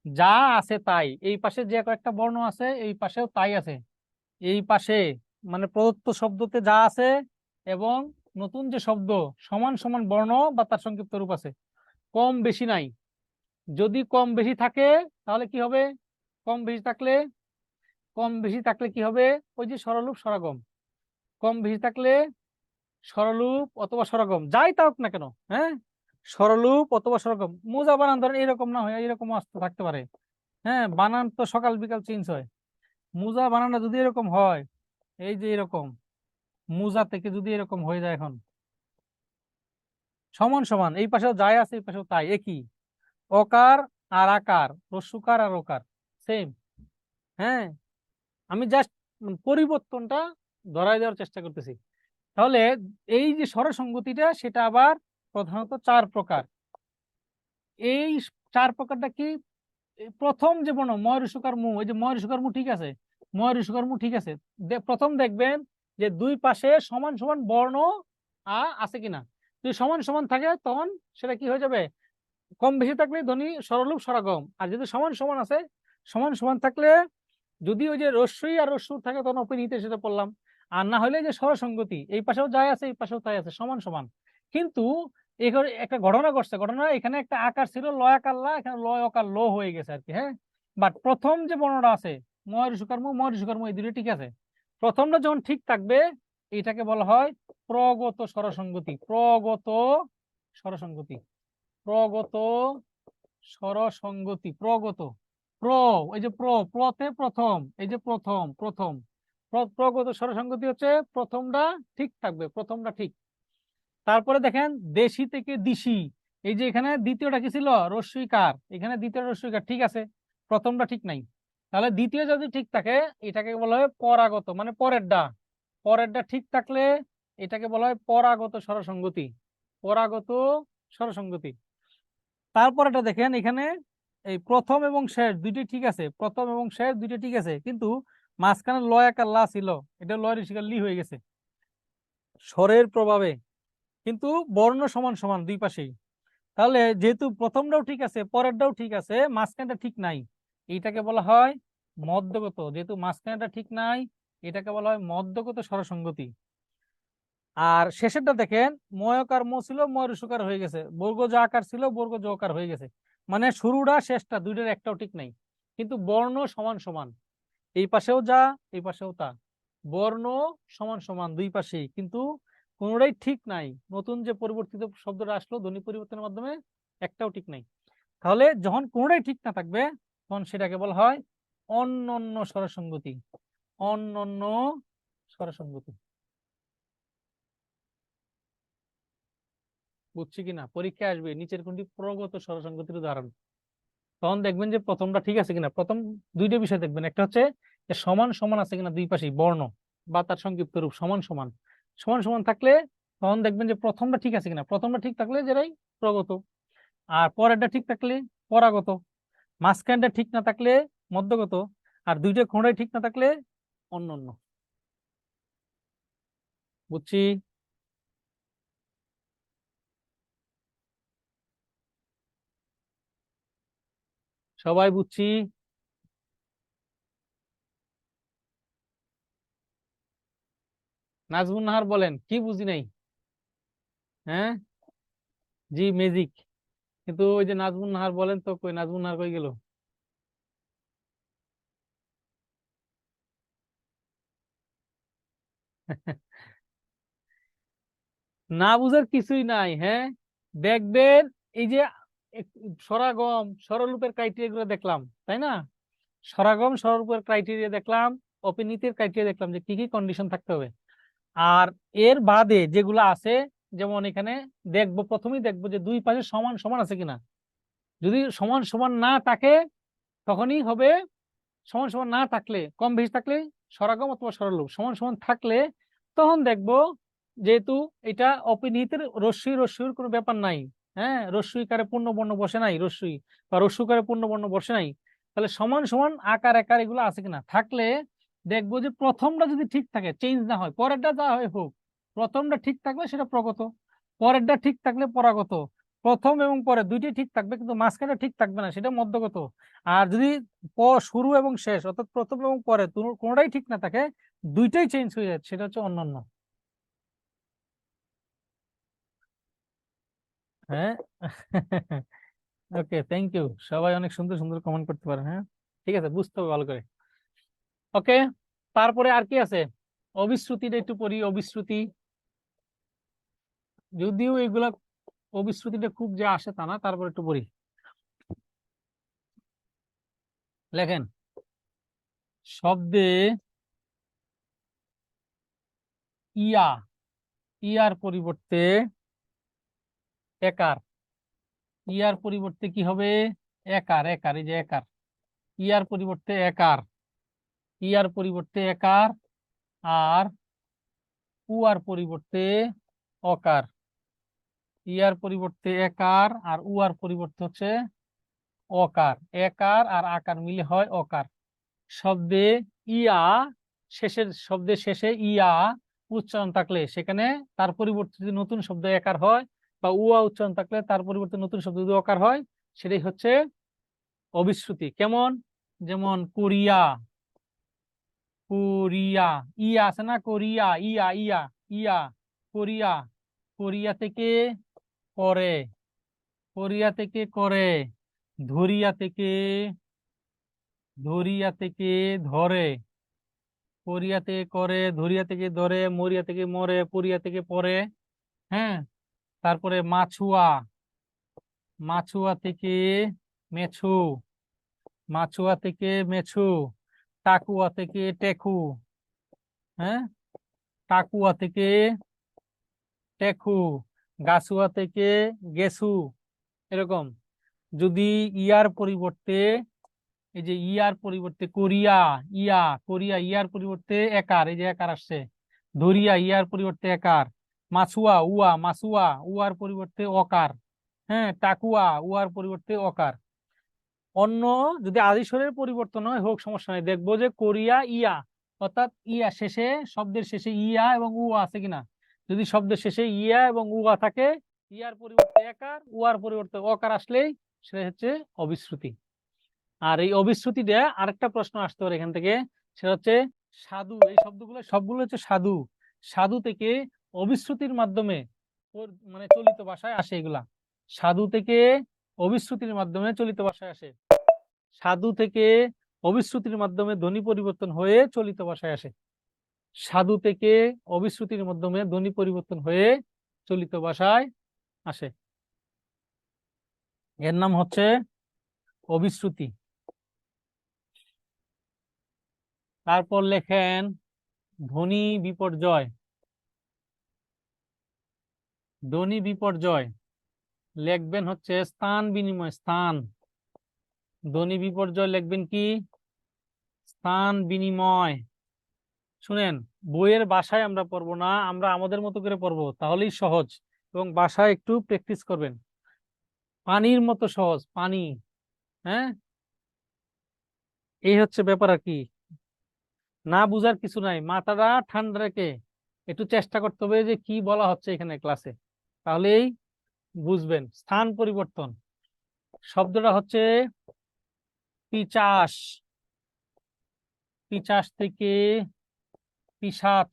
যা আছে তাই, এই পাশে যে কয়েকটা বর্ণ আছে এই পাশেও তাই আছে। এই পাশে মানে প্রদত্ত শব্দতে যা আছে এবং নতুন যে শব্দ সমান সমান বর্ণ বা তার সংক্ষিপ্ত রূপ আছে, কম বেশি নাই। যদি কম বেশি থাকে তাহলে কি হবে? কম বেশি থাকলে, কম বেশি থাকলে কি হবে? ওই যে স্বররূপ স্বরাগম। কম বেশি থাকলে স্বররূপ অথবা স্বরাগম যাই থাকুক না কেন, হ্যাঁ, স্বররূপ অথবা স্বরাগম। মোজা বানান ধরেন এরকম না হয় এরকম আসতে থাকতে পারে। হ্যাঁ, বানান তো সকাল বিকাল চেঞ্জ হয়। মোজা বানানটা যদি এরকম হয়, এই যে এরকম মোজা থেকে যদি এরকম হয়ে যায়, এখন সমান সমান এই পাশেও যাই আছে এই পাশেও তাই, একই। অকার আর আকার, রস্যকার আর ওকার সেম। হ্যাঁ, আমি জাস্ট পরিবর্তনটা ধরাই দেওয়ার চেষ্টা করতেছি। তাহলে এই যে স্বরসঙ্গতিটা সেটা আবার প্রধানত 4 প্রকার। এই 4 প্রকারটা কি? প্রথম যে বর্ণ ময়ূরসুকার মু, এই যে ময়ূরসুকার মু ঠিক আছে, ময়ূরসুকার মু ঠিক আছে। প্রথম দেখবেন যে দুই পাশে সমান সমান বর্ণ আছে কিনা। যদি সমান সমান থাকে তখন সেটা কি হয়ে যাবে? কম বেশি থাকলে ধ্বনি স্বররূপ স্বরাগম। আর যদি সমান সমান আছে, সমান সমান থাকলে যদি ওই যে রস্যই আর রস্যু থাকে তখন অপিনিহিতে সেটা পড়লাম। আর না হলে যে স্বরসঙ্গতি, এই পাশেও যাই আছে এই পাশেও তাই আছে, সমান সমান। কিন্তু এখানে একটা ঘটনা ঘটছে, ঘটনা এখানে একটা আকার ছিল লয় আকার লা, এখানে লয় অকার লো হয়ে গেছে আর কি। হ্যাঁ, বাট প্রথম যে বর্ণটা আছে ময় ঋষুকর্ম, ময় ঋষুকর্ম এই দুটো ঠিক আছে। প্রথমটা যখন ঠিক থাকবে এটাকে বলা হয় প্রগত স্বরসঙ্গতি। প্রগত স্বরসঙ্গতি, প্রগত স্বরসঙ্গতি, প্রগত। প্র, এই যে প্রতে প্রথম, এই যে প্রথম প্রথম প্রগত স্বরসঙ্গতি হচ্ছে প্রথমটা ঠিক থাকবে, প্রথমটা ঠিক। তারপরে দেখেন দেশি থেকে দিশি, এই যে এখানে দ্বিতীয়টা কি ছিল? রস্যইকার, এখানে দ্বিতীয় রস্যইকার ঠিক আছে, প্রথমটা ঠিক নাই। তাহলে দ্বিতীয় যদি ঠিক থাকে এটাকে বলা হয় পরাগত, মানে পরেরটা। পরেরটা ঠিক থাকলে এটাকে বলা হয় পরাগত স্বরসঙ্গতি, পরাগত স্বরসঙ্গতি। তারপর এটা দেখেন এখানে এই প্রথম এবং শেষ দুইটি ঠিক আছে, প্রথম এবং শেষ দুইটি ঠিক আছে, কিন্তু মাঝখানে লয় আকার লা ছিল, এটা লয় ঋষিকার লি হয়ে গেছে স্বরের প্রভাবে, কিন্তু বর্ণ সমান সমান দুই পাশেই। তাহলে যেহেতু প্রথমটাও ঠিক আছে পরেরটাও ঠিক আছে, মাঝখানটা ঠিক নাই, এইটাকে বলা হয় মধ্যগত। যেহেতু মাঝখানটা ঠিক নাই এটাকে বলা হয় মধ্যগত স্বরসঙ্গতি। আর শেষেরটা দেখেন ময়কার মো ছিল ময় ঋষকার হয়ে গেছে, বর্গ জ আকার ছিল বর্গ জ আকার হয়ে গেছে। মানে শুরুটা শেষটা দুইটার একটাও ঠিক নাই, কিন্তু বর্ণ সমান সমান। এই পাশেও যা এই পাশেও তা, বর্ণ সমান সমান দুই পাশেই, কিন্তু কোনোটাই ঠিক নাই। নতুন যে পরিবর্তিত শব্দটা আসলো ধ্বনি পরিবর্তনের মাধ্যমে একটাও ঠিক নাই। তাহলে যখন কোনোটাই ঠিক না থাকবে তখন সেটাকে বলা হয় অন্যান্য স্বরসঙ্গতি, অন্যান্য স্বরসঙ্গতি। বুঝছি কিনা? পরীক্ষায় আসবে নিচের কোনটি প্রগত স্বরসঙ্গতির উদাহরণ। তখন দেখবেন যে প্রথমটা ঠিক আছে কিনা। প্রথম দুইটা বিষয় দেখবেন, একটা হচ্ছে যে সমান সমান আছে কিনা দুই পাশেই বর্ণ বা তার সংক্ষিপ্ত রূপ সমান সমান। সমান সমান থাকলে তখন দেখবেন যে প্রথমটা ঠিক আছে কিনা। প্রথমটা ঠিক থাকলে যেটাই প্রগত, আর পরেরটা ঠিক থাকলে পরাগত, মাঝখানটা ঠিক না থাকলে মধ্যগত, আর দুইটা কোণাই ঠিক না থাকলে অন্যান্য। বুঝছি? সবাই বুঝছি? নাজমুন নাহার বলেন, কি বুঝি নাই? হ্যাঁ, জি ম্যাজিক। কিন্তু ওই যে নাজমুন নাহার বলেন তো, কই নাজমুন নাহার কই গেল? না বুঝার কিছুই নাই। হ্যাঁ, দেখবেন এই যে সরাগম সরলরূপের ক্রাইটেরিয়া গুলো দেখলাম, তাই না? সরাগম সরলরূপের ক্রাইটেরিয়া দেখলাম, অপিনীতির ক্রাইটেরিয়া দেখলাম যে কি কি কন্ডিশন থাকতে হবে। আর এর বাদে যেগুলো আছে, যেমন এখানে দেখবো, প্রথমেই দেখবো যে দুই পাশে সমান সমান আছে কিনা। যদি সমান সমান না থাকে তখনই হবে। সমান সমান না থাকলে, কম বেশি থাকলে সরাগম অথবা সরলরূপ। সমান সমান থাকলে তখন দেখবো, যেহেতু এটা অপিনিহিতের রস্যই রস্যইর কোনো ব্যাপার নাই। হ্যাঁ, রস্যইকারে পূর্ণ বর্ণ বসে নাই, রস্যই বা রস্যকারে পূর্ণ বর্ণ বসে নাই, তাহলে সমান সমান আকার আকার এগুলো আছে কিনা। থাকলে দেখবো যে প্রথমটা যদি ঠিক থাকে, চেঞ্জ না হয়, পরেরটা যা হয় হোক, প্রথমটা ঠিক থাকলে সেটা প্রগত, পরেরটা ঠিক থাকলে পরাগত। প্রথম এবং পরে দুইটাই ঠিক থাকবে, কিন্তু মাঝখানে ঠিক থাকবে না, সেটা মধ্যগত। আর যদি শুরু এবং শেষ অর্থাৎ প্রথম এবং পরে কোনোটাই ঠিক না থাকে, দুইটাই চেঞ্জ হয়ে যাচ্ছে, সেটা হচ্ছে অন্যান্য। হ্যাঁ। ওকে, থ্যাংক ইউ। সবাই অনেক সুন্দর সুন্দর কমেন্ট করতে পারেন। হ্যাঁ, ঠিক আছে, বুঝতে হবে ভালো করে। ওকে, তারপরে আর কি আছে? অবিশ্রুতিটা একটু পড়ি। অবিশ্রুতি, যদিও এগুলা অবিশ্রুতিটা খুব যে আসে তা না, তারপর একটু পড়ি। লেখেন, শব্দে ইয়া, ইয়ার পরিবর্তে একার। ইয়ার পরিবর্তে কি হবে? একার। একার, এই যে একার, ইয়ার পরিবর্তে একার, ইয়ার পরিবর্তে একার, আর উয়ার পরিবর্তে অকার। ইয়ার পরিবর্তে একার আর উয়ার পরিবর্তে হচ্ছে অকার। একার আর আকার মিলে হয় অকার। শব্দে ইয়া, শব্দের শেষে ইয়া উচ্চারণ থাকলে সেখানে তার পরিবর্তে যদি নতুন শব্দ একার হয়, বা উয়া উচ্চারণ থাকলে তার পরিবর্তে নতুন শব্দ যদি অকার হয়, সেটাই হচ্ছে অবিশ্রুতি। কেমন? যেমন কোরিয়া, কোরিয়া, ইয়া আছে না, কোরিয়া, ইয়া ইয়া ইয়া, কোরিয়া, কোরিয়া থেকে করে, কোরিয়া থেকে করে, ধরিয়া থেকে, ধরিয়া থেকে ধরে, কোরিয়া থেকে করে, ধরিয়া থেকে ধরে, মরিয়া থেকে মরে, পুরিয়া থেকে পরে। হ্যাঁ, তারপরে মাছুয়া, মাছুয়া থেকে মেছু, মাছুয়া থেকে মেছু, টাকুয়া থেকে টেকু। হ্যাঁ, টাকুয়া থেকে টেকু, গাছুয়া থেকে গেছু। এরকম। যদি ইয়ার পরিবর্তে, এই যে ইয়ার পরিবর্তে কোরিয়া, ইয়া, কোরিয়া ইয়ার পরিবর্তে একার, এই যে একার আসছে। ধরিয়া ইয়ার পরিবর্তে একার। মাছুয়া উয়া, মাছুয়া উয়ার পরিবর্তে অকার। হ্যাঁ, টাকুয়া উয়ার পরিবর্তে অকার। অন্য যদি আদি স্বরের পরিবর্তন হয় হোক, সমস্যা নেই। দেখবো যে কোরিয়া ইয়া, অর্থাৎ ইয়া শেষে, শব্দের শেষে ইয়া এবং উ আছে কিনা। যদি শব্দের শেষে ইয়া এবং উয়া থাকে, ইয়ার পরিবর্তে একার, উয়ার পরিবর্তে অকার আসলেই সেটা হচ্ছে অবিশ্রুতি। আর এই অবিশ্রুতিটা আরেকটা প্রশ্ন আসতে পারে এখান থেকে, সেটা হচ্ছে সাধু। এই শব্দগুলো সবগুলো হচ্ছে সাধু। সাধু থেকে অবিশ্রুতির মাধ্যমে মানে চলিত ভাষায় আসে এগুলা। সাধু থেকে অবিশ্রুতির মাধ্যমে চলিত ভাষায় আসে। সাধু থেকে অবিশ্রুতির মাধ্যমে ধ্বনি পরিবর্তন হয়ে চলিত ভাষায় আসে। সাধু থেকে অবিশ্রুতির মাধ্যমে ধ্বনি পরিবর্তন হয়ে চলিত ভাষায় আসে। এর নাম হচ্ছে অবিশ্রুতি। তারপর লেখেন ধ্বনি বিপর্যয়। ধ্বনি বিপর্যয় লিখবেন হচ্ছে স্থান বিনিময়, স্থান। ধ্বনি বিপর্যয় লিখবেন কি? স্থান বিনিময়। শুনেন, বইয়ের ভাষায় আমরা পড়বো না, আমরা আমাদের মতো করে পড়বো, তাহলেই সহজ। এবং ভাষায় একটু প্র্যাকটিস করবেন। পানির মতো সহজ, পানি। হ্যাঁ, এই হচ্ছে ব্যাপার আর কি। না বুঝার কিছু নাই, মাথাটা ঠান্ডা রেখে একটু চেষ্টা করতে হবে যে কি বলা হচ্ছে এখানে ক্লাসে, তাহলেই বুঝবেন। স্থান পরিবর্তন শব্দটা হচ্ছে পিচাস। পিচাস থেকে পিশাচ।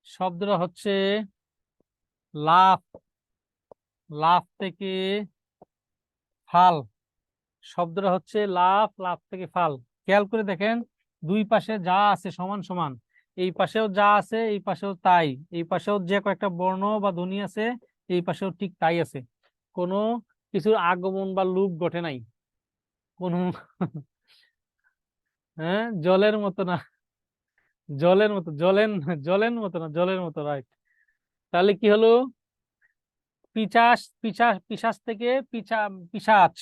শব্দটা হচ্ছে লাফ। লাফ থেকে ফাল। শব্দটা হচ্ছে লাফ, লাফ থেকে ফাল। খেয়াল করে দেখেন, দুই পাশে যা আছে সমান সমান, এই পাশেও যা আছে এই পাশেও তাই, এই পাশেও যে কয়েকটা বর্ণ বা ধ্বনি আছে এই পাশেও ঠিক তাই আছে। কোনো কিছুর আগমন বা লুপ ঘটে নাই কোনো। হ্যাঁ, জলের মতো না, জলের মতো, জলের মতো না, জলের মতো, রাইট। তাহলে কি হলো? পিচাস, পিশাচ থেকে পিশাচ।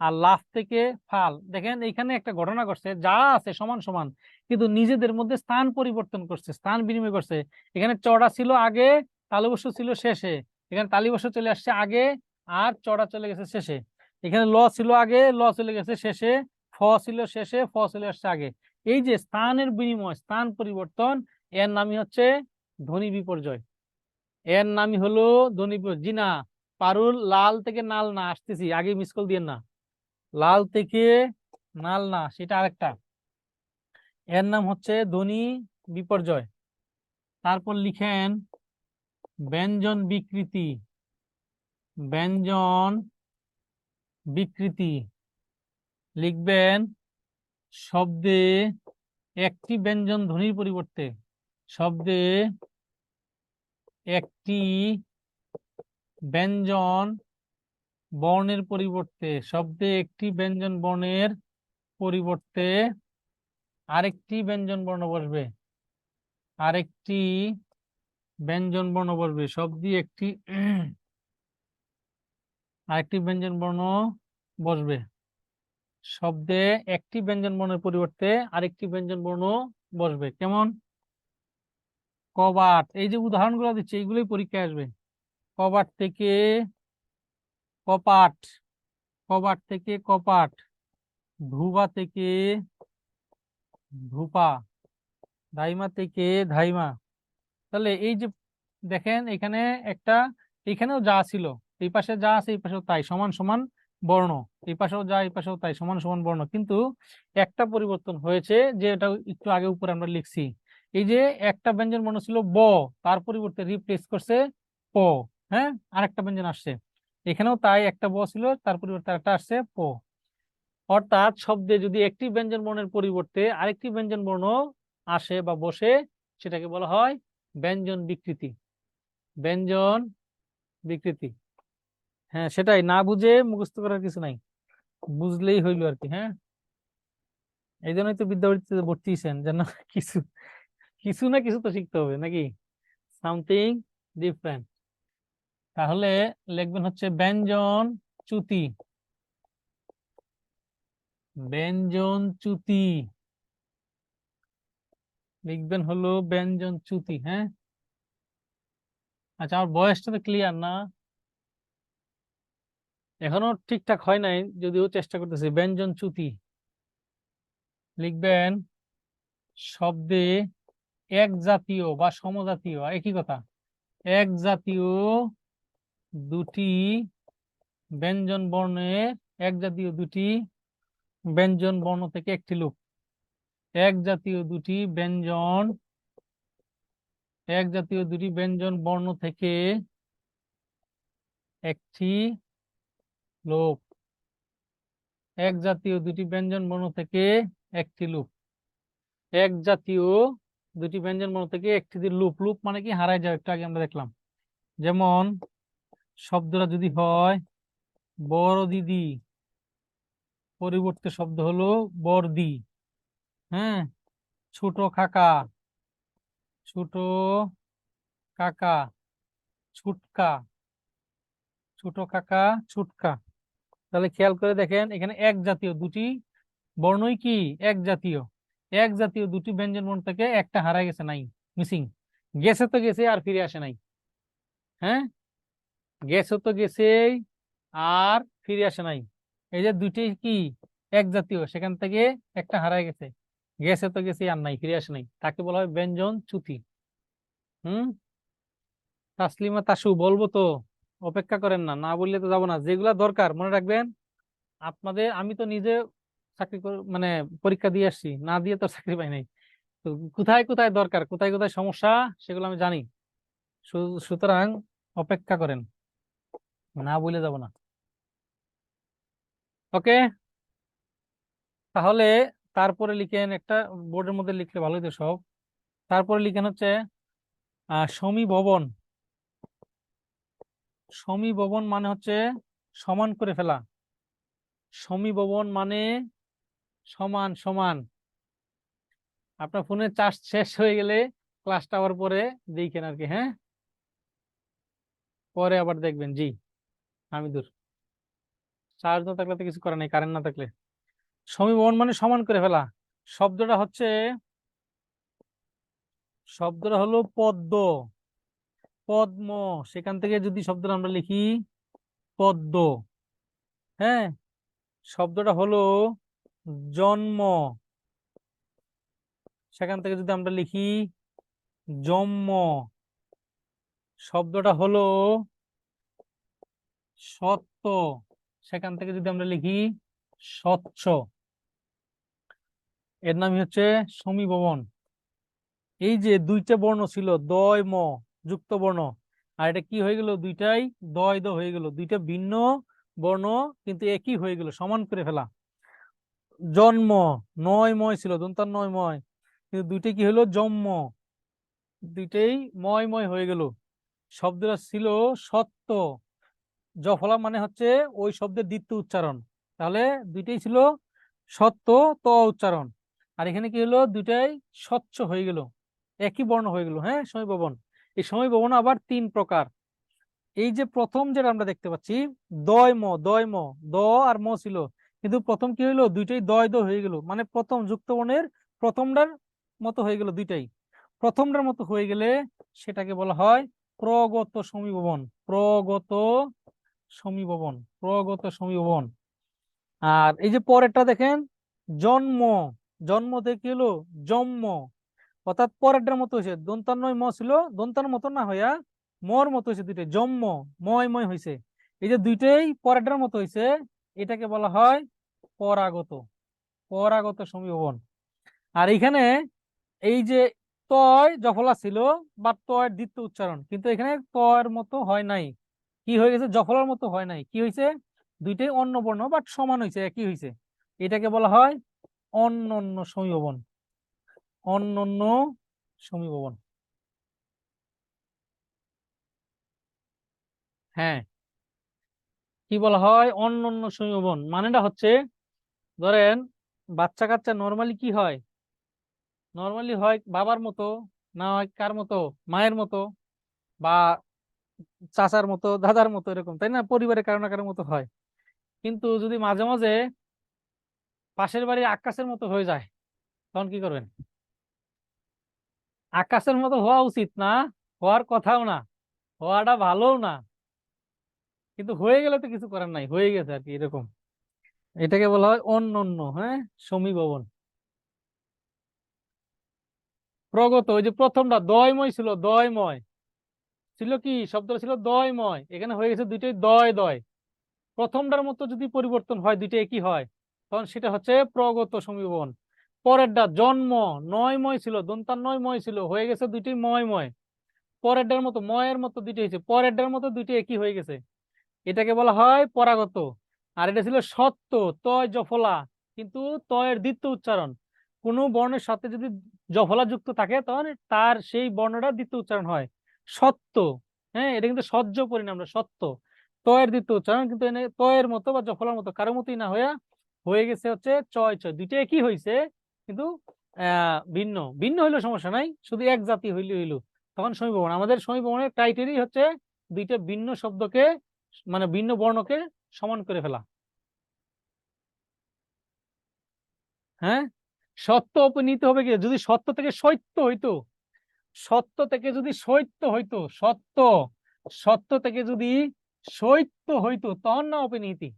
আর লাফ থেকে ফাল। দেখেন এখানে একটা ঘটনা ঘটছে, যা আছে সমান সমান, কিন্তু নিজেদের মধ্যে স্থান পরিবর্তন করছে, স্থান বিনিময় করছে। এখানে চড়া ছিল আগে, তালবস্য ছিল শেষে। এখানে তালিবস্য চলে আসছে আগে, আর চড়া চলে গেছে শেষে। এখানে ল ছিল আগে, ল চলে গেছে শেষে। ফ ছিল শেষে, ফ চলে আসছে আগে। এই যে স্থানের বিনিময়, স্থান পরিবর্তন, এর নামই হচ্ছে ধ্বনি বিপর্যয়। এর নামই হলো ধ্বনি জি না, পারুল, লাল থেকে নাল না, আসতেছি, আগে মিস কল দিয়ে না। লাল থেকে নাল না, সেটা আরেকটা। এর নাম হচ্ছে ধ্বনি বিপর্যয়। তারপর লিখেন ব্যঞ্জন বিকৃতি। ব্যঞ্জন বিকৃতি লিখবেন শব্দে একটি ব্যঞ্জন ধ্বনির পরিবর্তে, শব্দে একটি ব্যঞ্জন বর্ণের পরিবর্তে, শব্দে একটি ব্যঞ্জন বর্ণের পরিবর্তে আরেকটি ব্যঞ্জন বর্ণ বসবে। আরেকটি ব্যঞ্জন বর্ণ বসবে, শব্দে একটি আরেকটি ব্যঞ্জন বর্ণ বসবে। শব্দে একটি ব্যঞ্জন বর্ণের পরিবর্তে আরেকটি ব্যঞ্জন বর্ণ বসবে। কেমন? কবাট। এই যে উদাহরণগুলো দিচ্ছে এইগুলোই পরীক্ষায় আসবে। কবাট থেকে কপাট। কবাট থেকে কপাট। ধুবা থেকে ধুপা। ধাইমা থেকে ধাইমা। তাহলে এই যে দেখেন এখানে একটা, এখানেও যা ছিল, এই পাশে যা আছে এই পাশেও তাই, সমান সমান বর্ণ। এই পাশেও যা, এই পাশেও তাই, সমান সমান বর্ণ। কিন্তু একটা পরিবর্তন হয়েছে, যে এটা একটু আগে উপরে আমরা লিখছি। এই যে একটা ব্যঞ্জন বর্ণ ছিল ব, তার পরিবর্তে রিপ্লেস করছে প। হ্যাঁ, আরেকটা ব্যঞ্জন আসছে। এখানেও তাই, একটা ব ছিল তার পরিবর্তে আরেকটা আসছে প। অর্থাৎ শব্দে যদি একটি ব্যঞ্জন বর্ণের পরিবর্তে আরেকটি ব্যঞ্জন বর্ণ আসে বা বসে, সেটাকে বলা হয় ব্যঞ্জন বিকৃতি। ব্যঞ্জন বিকৃতি। হ্যাঁ, সেটাই, না বুঝে মুখস্থ করার কিছু নাই, বুঝলেই হইলো আর কি। হ্যাঁ, এই জন্যই তো বিদ্যাপতিতে ভর্তি হইছেন, যেন কিছু কিছু না কিছু তো শিখতে হবে নাকি, সামথিং ডিফারেন্ট। তাহলে লিখবেন হচ্ছে ব্যঞ্জন চ্যুতি। ব্যঞ্জন চ্যুতি লিখবেন হলো ব্যঞ্জন চ্যুতি। হ্যাঁ, আচ্ছা, আমার বয়সটা তো ক্লিয়ার না, এখনো ঠিকঠাক হয় নাই, যদিও চেষ্টা করতেছি। ব্যঞ্জন চ্যুতি লিখবেন শব্দে এক জাতীয় বা সমজাতীয়, একই কথা, এক জাতীয় দুটি ব্যঞ্জন বর্ণের, এক জাতীয় দুটি ব্যঞ্জন বর্ণ থেকে একটি লোপ। এক জাতীয় দুটি ব্যঞ্জন, এক জাতীয় দুটি ব্যঞ্জন বর্ণ থেকে একটি লোপ। এক জাতীয় দুটি ব্যঞ্জন বর্ণ থেকে একটি লোপ। এক জাতীয় দুটি ব্যঞ্জন বর্ণ থেকে একটি লুপ। লুপ মানে কি? হারায় যাও, একটু আগে আমরা দেখলাম। যেমন শব্দটা যদি হয় বড় দিদি, পরিবর্তে শব্দ হলো বর্দি। হ্যাঁ, ছোট কাকা, ছোট কাকা, ছুটকা, ছোট কাকা, ছুটকা। তাহলে খেয়াল করে দেখেন এখানে এক জাতীয় দুটি বর্ণই কি এক জাতীয়, এক জাতীয় দুটি ব্যঞ্জন বর্ণ থেকে একটা হারায় গেছে, নাই, মিসিং। গেছে তো গেছে আর ফিরে আসে নাই। হ্যাঁ, গেছে তো গেছেই আর ফিরে আসে নাই। এই যে দুইটি কি এক জাতীয়, সেখান থেকে একটা হারায় গেছে, গেছে তো গেছে আর নাই, ফিরে আসে নাই, তাকে বলা হয় ব্যঞ্জন চ্যুতি। হুম, তাসলিমা তাসু বলবো তো, অপেক্ষা করেন না, না বললে তো যাবো না। যেগুলা দরকার মনে রাখবেন আপনাদের। আমি তো নিজে মানে পরীক্ষা দিয়ে আসছি, না দিয়ে তো চাকরি পাই নাই। তো কোথায় কোথায় দরকার, কোথায় কোথায় সমস্যা, সেগুলো আমি জানি। সুতরাং অপেক্ষা করেন, না বলে যাব না। ওকে, তাহলে তারপরে লিখেন একটা, বোর্ডের মধ্যে লিখলে ভালোই তো সব। তারপরে লিখেন হচ্ছে সমীভবন। সমীভবন মানে হচ্ছে সমান করে ফেলা। সমীভবন মানে সমান সমান। আপনার ফোনের চার্জ শেষ হয়ে গেলে ক্লাসটা আবার পরে দেখেন আর কি। হ্যাঁ, পরে আবার দেখবেন। জি হামিদুর, চার্জ না থাকলে তো কিছু করার নেই, কারেন্ট না থাকলে। সমীভবন মানে সমান করে ফেলা। শব্দটা হচ্ছে, শব্দটা হলো পদ্ম, পদ্ম। সেখান থেকে যদি শব্দটা আমরা লিখি পদ্ম। হ্যাঁ, শব্দটা হলো জন্ম, সেখান থেকে যদি আমরা লিখি জন্ম। শব্দটা হলো সত্য, সেখান থেকে যদি আমরা লিখি স্বচ্ছ। এর নামই হচ্ছে সমীভবন। এই যে দুইটা বর্ণ ছিল দয় ম যুক্ত বর্ণ, আর এটা কি হয়ে গেল, দুইটাই দয় দ হয়ে গেল, দুইটা ভিন্ন বর্ণ কিন্তু একই হয়ে গেল, সমান করে ফেলা। জন্ম নয় ময় ছিল, দন্তার নয় ময়, কিন্তু দুইটাই কি হলো জন্ম, দুইটাই ময় ময় হয়ে গেল। শব্দটা ছিল সত্য, জফলা মানে হচ্ছে ওই শব্দের দ্বিতীয় উচ্চারণ। তাহলে দুইটাই ছিল সত্য ত উচ্চারণ, আর এখানে কি হলো, দুইটাই স্বচ্ছ হয়ে গেল, একই বর্ণ হয়ে গেল। হ্যাঁ, সমীভবন। এই সমীভবন আবার তিন প্রকার। এই যে প্রথম যেটা আমরা দেখতে পাচ্ছি দয় ম, দয় ম, দ আর ম ছিল, কিন্তু প্রথম কি হইলো, দুইটাই দয় দ হয়ে গেল, মানে প্রথম যুক্ত বর্ণের প্রথমটার মতো হয়ে গেল, দুইটাই প্রথমটার মতো হয়ে গেলে সেটাকে বলা হয় প্রগত সমীভবন। প্রগত সমীভবন, প্রগত সমীভবন। আর এই যে পরেরটা দেখেন জন্ম, জন্ম থেকে হলো জন্ম, অর্থাৎ পরেরটার মতো হয়েছে, দন্তান্নয় ম ছিল, দন্তার মতো না হইয়া মর মতো হয়েছে, দুইটাই জন্ম ময় ময় হয়েছে। এই যে দুইটাই পরেরটার মতো হয়েছে, এটাকে বলা হয় পরাগত, পরাগত সমীভবন। আর এখানে এই যে তয় জফলা ছিল বা তয়ের দ্বিতীয় উচ্চারণ, কিন্তু এখানে তয়ের মতো হয় নাই, কি হয়ে গেছে, জফলার মতো হয় নাই, কি হয়েছে, দুইটাই অন্য বর্ণ বাট সমান হয়েছে, একই হয়েছে। এটাকে বলা হয় অনন্য সমীভবন, অনন্য সমীভবন। হ্যাঁ, কি বলা হয় অনন্য সমীভবন, মানেটা হচ্ছে ধরেন বাচ্চা কাচ্চা নর্মালি কি হয়, নর্মালি হয় বাবার মতো, না হয় কার মতো, মায়ের মতো, বা চাচার মতো, দাদার মতো, এরকম তাই না, পরিবারের কারো না কারোর মতো হয়। কিন্তু যদি মাঝে মাঝে পাশের বাড়ির আকাশের মতো হয়ে যায়, তখন কি করবেন? আকাশের মতো হওয়া উচিত না, হওয়ার কথাও না, হওয়াটা ভালোও না, কিন্তু হয়ে গেলে তো কিছু করার নাই, হয়ে গেছে আর কি, এরকম। এটাকে বলা হয় অনন্য। হ্যাঁ, সমীভবন। প্রগত, ওই যে প্রথমটা দয়ময় ছিল, দয়ময় ছিল, কি শব্দটা ছিল দয়ময়, এখানে হয়ে গেছে দুইটাই দয় দয়। প্রথমটার মতো যদি পরিবর্তন হয়, দুইটা একই হয়, তখন সেটা হচ্ছে প্রগত সমীভবন। পরেরটা জন্ম নয়ময় ছিল, দন্তার নয়ময় ছিল, হয়ে গেছে দুইটাই ময়ময়। পরেরটার মতো ময়ের মতো দুইটা হয়েছে, পরেরটার মতো দুইটা একই হয়ে গেছে, এটাকে বলা হয় পরাগত। আর এটা ছিল সত্য, তয় জফলা, কিন্তু তয়ের দ্বিতীয় উচ্চারণ। কোনো বর্ণের সাথে যদি জফলা যুক্ত থাকে তখন তার সেই বর্ণটা দ্বিতীয় উচ্চারণ হয় সত্য। হ্যাঁ, এটা কিন্তু সহ্য করি না আমরা, সত্য তয়ের দ্বিতীয় উচ্চারণ, কিন্তু এনে তয়ের মতো বা জফলার মতো কারো মতোই না হয়ে হয়ে গেছে হচ্ছে চয় চয়, দুইটা একই হয়েছে, কিন্তু ভিন্ন ভিন্ন হইলেও সমস্যা নাই, শুধু এক জাতি হইলে হইলো, তখন সমীভবন। আমাদের সমীভবনের ক্রাইটেরিয়া হচ্ছে দুইটা ভিন্ন শব্দকে, মানে ভিন্ন বর্ণকে সমান করে ফেলা। হ্যাঁ, সত্য অপনীত হবে কি, যদি সত্য থেকে সত্য হইতো, সত্য থেকে যদি সত্য হইতো, সত্য সত্য থেকে যদি সত্য হইতো তখন না অপনীতি।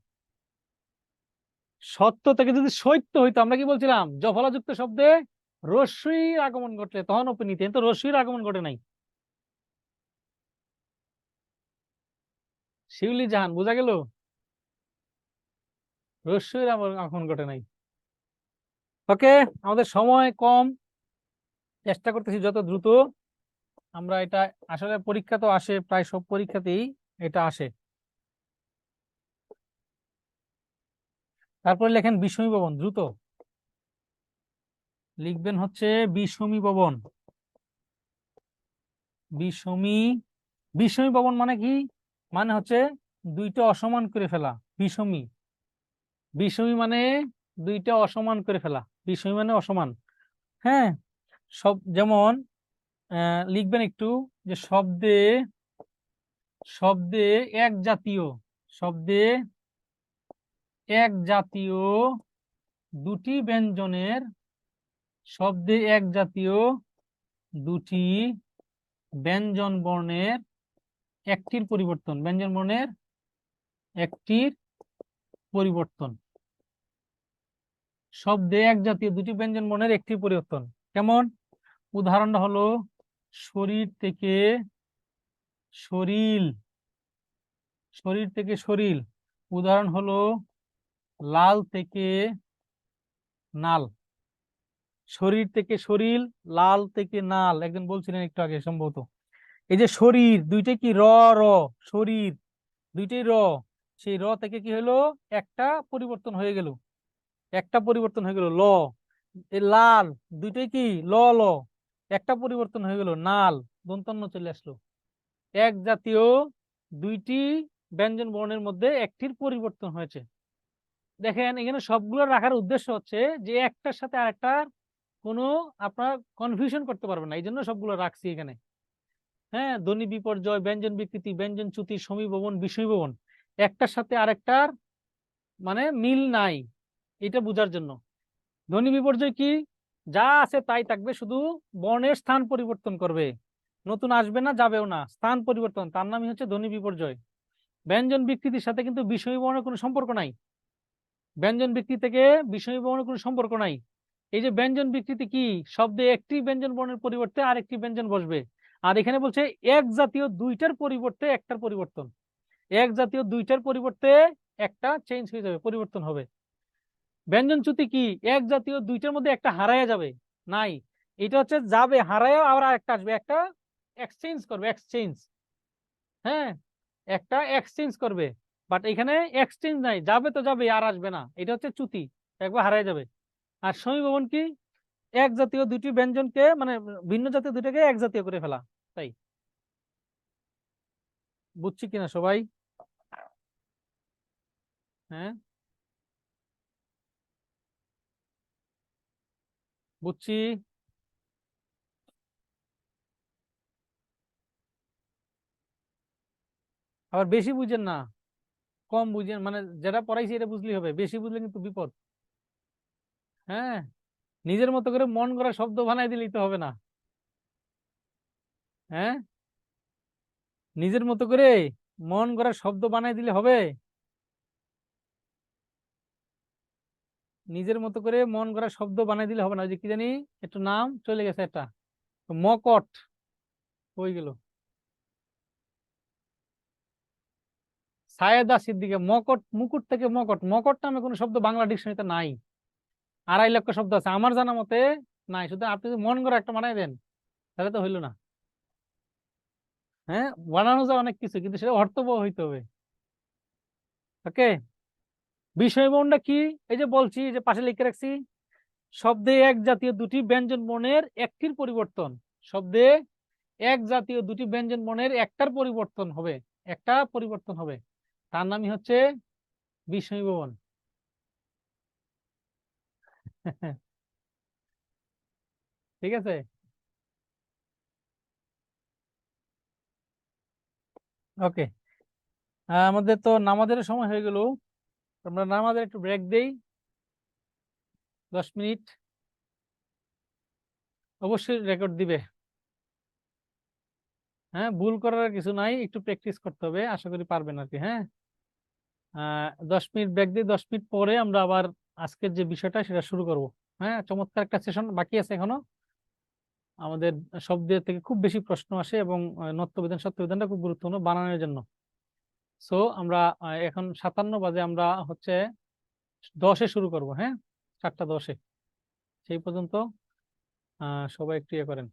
সত্য থেকে যদি সত্য হইতো, আমরা কি বলছিলাম, জফলাযুক্ত শব্দে রস্যইর আগমন ঘটলে তখন অপনীতি, কিন্তু রস্যইর আগমন ঘটে নাই। শিউলি জাহান, বোঝা গেল? রস্যইর আগমন ঘটে নাই। ওকে, আমাদের সময় কম, চেষ্টা করতেছি যত দ্রুত আমরা এটা, আসলে পরীক্ষা তো আসে, প্রায় সব পরীক্ষাতেই এটা আসে। তারপরে লেখেন বিষমীভবন, দ্রুত লিখবেন হচ্ছে বিষমীভবন। বিষমী বিষমীভবন মানে কি? মানে হচ্ছে দুইটা অসমান করে ফেলা। বিষমী বিষমী মানে দুইটা অসমান করে ফেলা, বিষমী মানে অসমান। হ্যাঁ, সব যেমন লিখবেন একটু, যে শব্দে শব্দে এক জাতীয়, শব্দে এক জাতীয় দুটি ব্যঞ্জনের, শব্দে এক জাতীয় দুটি ব্যঞ্জন বর্ণের একটির পরিবর্তন, ব্যঞ্জন বর্ণের একটির পরিবর্তন। শব্দে এক জাতীয় দুটি ব্যঞ্জন বর্ণের একটির পরিবর্তন কেমন? উদাহরণটা হলো শরীর থেকে শরীল, শরীর থেকে শরীল। উদাহরণ হলো লাল থেকে নাল, শরীর থেকে শরীল, লাল থেকে নাল। একজন বলছিলেন একটু আগে সম্ভবত। এই যে শরীর দুইটাই কি র, র, শরীর দুইটাই র, সেই র থেকে কি হলো, একটা পরিবর্তন হয়ে গেল, একটা পরিবর্তন হয়ে গেল ল। এই লাল দুইটাই কি ল, ল, একটা পরিবর্তন হয়ে গেল নাল, দন্তন্য চলে আসলো। এক জাতীয় দুইটি ব্যঞ্জন বর্ণের মধ্যে একটির পরিবর্তন হয়েছে। দেখেন এখানে সবগুলো রাখার উদ্দেশ্য হচ্ছে যে একটার সাথে আরেকটার কোনো আপনার কনফিউশন করতে পারবেন না, এই জন্য সবগুলো রাখছি এখানে। হ্যাঁ, ধ্বনি বিপর্যয়, ব্যঞ্জন বিকৃতি, ব্যঞ্জন চ্যুতি, সমীভবন, বিষমীভবন, একটার সাথে আরেকটার মানে মিল নাই, এটা বোঝার জন্য। ধ্বনি বিপর্যয় কি? যা আছে তাই থাকবে, শুধু বর্ণের স্থান পরিবর্তন করবে, নতুন আসবে না, যাবেও না, স্থান পরিবর্তন, তার নামই হচ্ছে ধ্বনি বিপর্যয়। ব্যঞ্জন বিকৃতির সাথে কিন্তু বিষমীভবনের কোনো সম্পর্ক নাই, ব্যঞ্জন বিকৃতি থেকে বিষমীভবনের কোনো সম্পর্ক নাই। এই যে ব্যঞ্জন বিকৃতি কি, শব্দে একটি ব্যঞ্জন বর্ণের পরিবর্তে আরেকটি ব্যঞ্জন বসবে। আর এখানে বলছে এক জাতীয় দুইটার পরিবর্তে একটার পরিবর্তন, এক জাতীয় দুইটার পরিবর্তে একটা চেঞ্জ হয়ে যাবে, পরিবর্তন হবে। ব্যঞ্জন চ্যুতি কি, এক জাতীয় দুইটার মধ্যে একটা হারায়া যাবে, নাই, এটা হচ্ছে যাবে, হারায়া আবার আরেকটা আসবে, একটা এক্সচেঞ্জ করবে, এক্সচেঞ্জ। হ্যাঁ, একটা এক্সচেঞ্জ করবে, বাট এখানে এক্সচেঞ্জ নাই, যাবে তো যাবে, আর আসবে না, এটা হচ্ছে চ্যুতি, একবার হারায় যাবে। আর সমীভবন কি, এক জাতীয় দুটি ব্যঞ্জনকে, মানে ভিন্ন জাতীয় দুটাকে এক জাতীয় করে ফেলা। তাই বুঝছি কিনা সবাই? হ্যাঁ, বুঝছি। আবার বেশি বুঝেন না, কম বুঝেন, মানে যেটা পড়াইছি এটা বুঝলেই হবে, বেশি বুঝলে কিন্তু বিপদ। হ্যাঁ, নিজের মতো করে মন করা শব্দ বানাই দিলেই তো হবে না। হ্যাঁ, নিজের মতো করে মন করা শব্দ বানাই দিলে হবে? নিজের মতো করে মন করা শব্দ বানাই দিলে হবে না। ওই যে কি জানি একটু নাম চলে গেছে একটা, মকট হয়ে গেল, সায়েদা সিদ্দিকা, মকট, মুকুট থেকে মকট, মকট নামে কোনো শব্দ বাংলা ডিকশনারিতে নাই। 2.5 লক্ষ শব্দ আছে আমার জানা মতে, নাই। শুধু আপনি যদি মন করে একটা বানাই দেন তাহলে তো হইলো না। হ্যাঁ, বানানো যায় অনেক কিছু, কিন্তু সেটা অর্থবহ হইতে হবে। ওকে, বিষয় বর্ণটা কি? এই যে বলছি, যে পাশে লিখে রাখছি, শব্দে এক জাতীয় দুটি ব্যঞ্জন বর্ণের একটির পরিবর্তন, শব্দে এক জাতীয় দুটি ব্যঞ্জন বর্ণের একটার পরিবর্তন হবে, একটা পরিবর্তন হবে, তার নামই হচ্ছে বিষমীভবন। ঠিক আছে? ওকে, আমাদের তো নামাজের সময় হয়ে গেল, আমরা নামাজের একটু ব্রেক দেই 10 মিনিট। অবশ্যই রেকর্ড দিবে। হ্যাঁ, ভুল করার কিছু নাই, একটু প্র্যাকটিস করতে হবে, আশা করি পারবেন আর কি। হ্যাঁ, 10 মিনিট ব্রেক দিয়ে 10 মিনিট পরে আমরা আবার আজকের যে বিষয়টা সেটা শুরু করব। হ্যাঁ, চমৎকার একটা সেশন বাকি আছে এখনো। আমাদের শব্দ থেকে খুব বেশি প্রশ্ন আসে এবং নত্যবিধান সত্যবিধানটা খুব গুরুত্বপূর্ণ বানানোর জন্য। সো আমরা এখন 57 বাজে, আমরা হচ্ছে 10-এ শুরু করব। হ্যাঁ, 4টা 10-এ। সেই পর্যন্ত সবাই একটু ইয়ে করেন।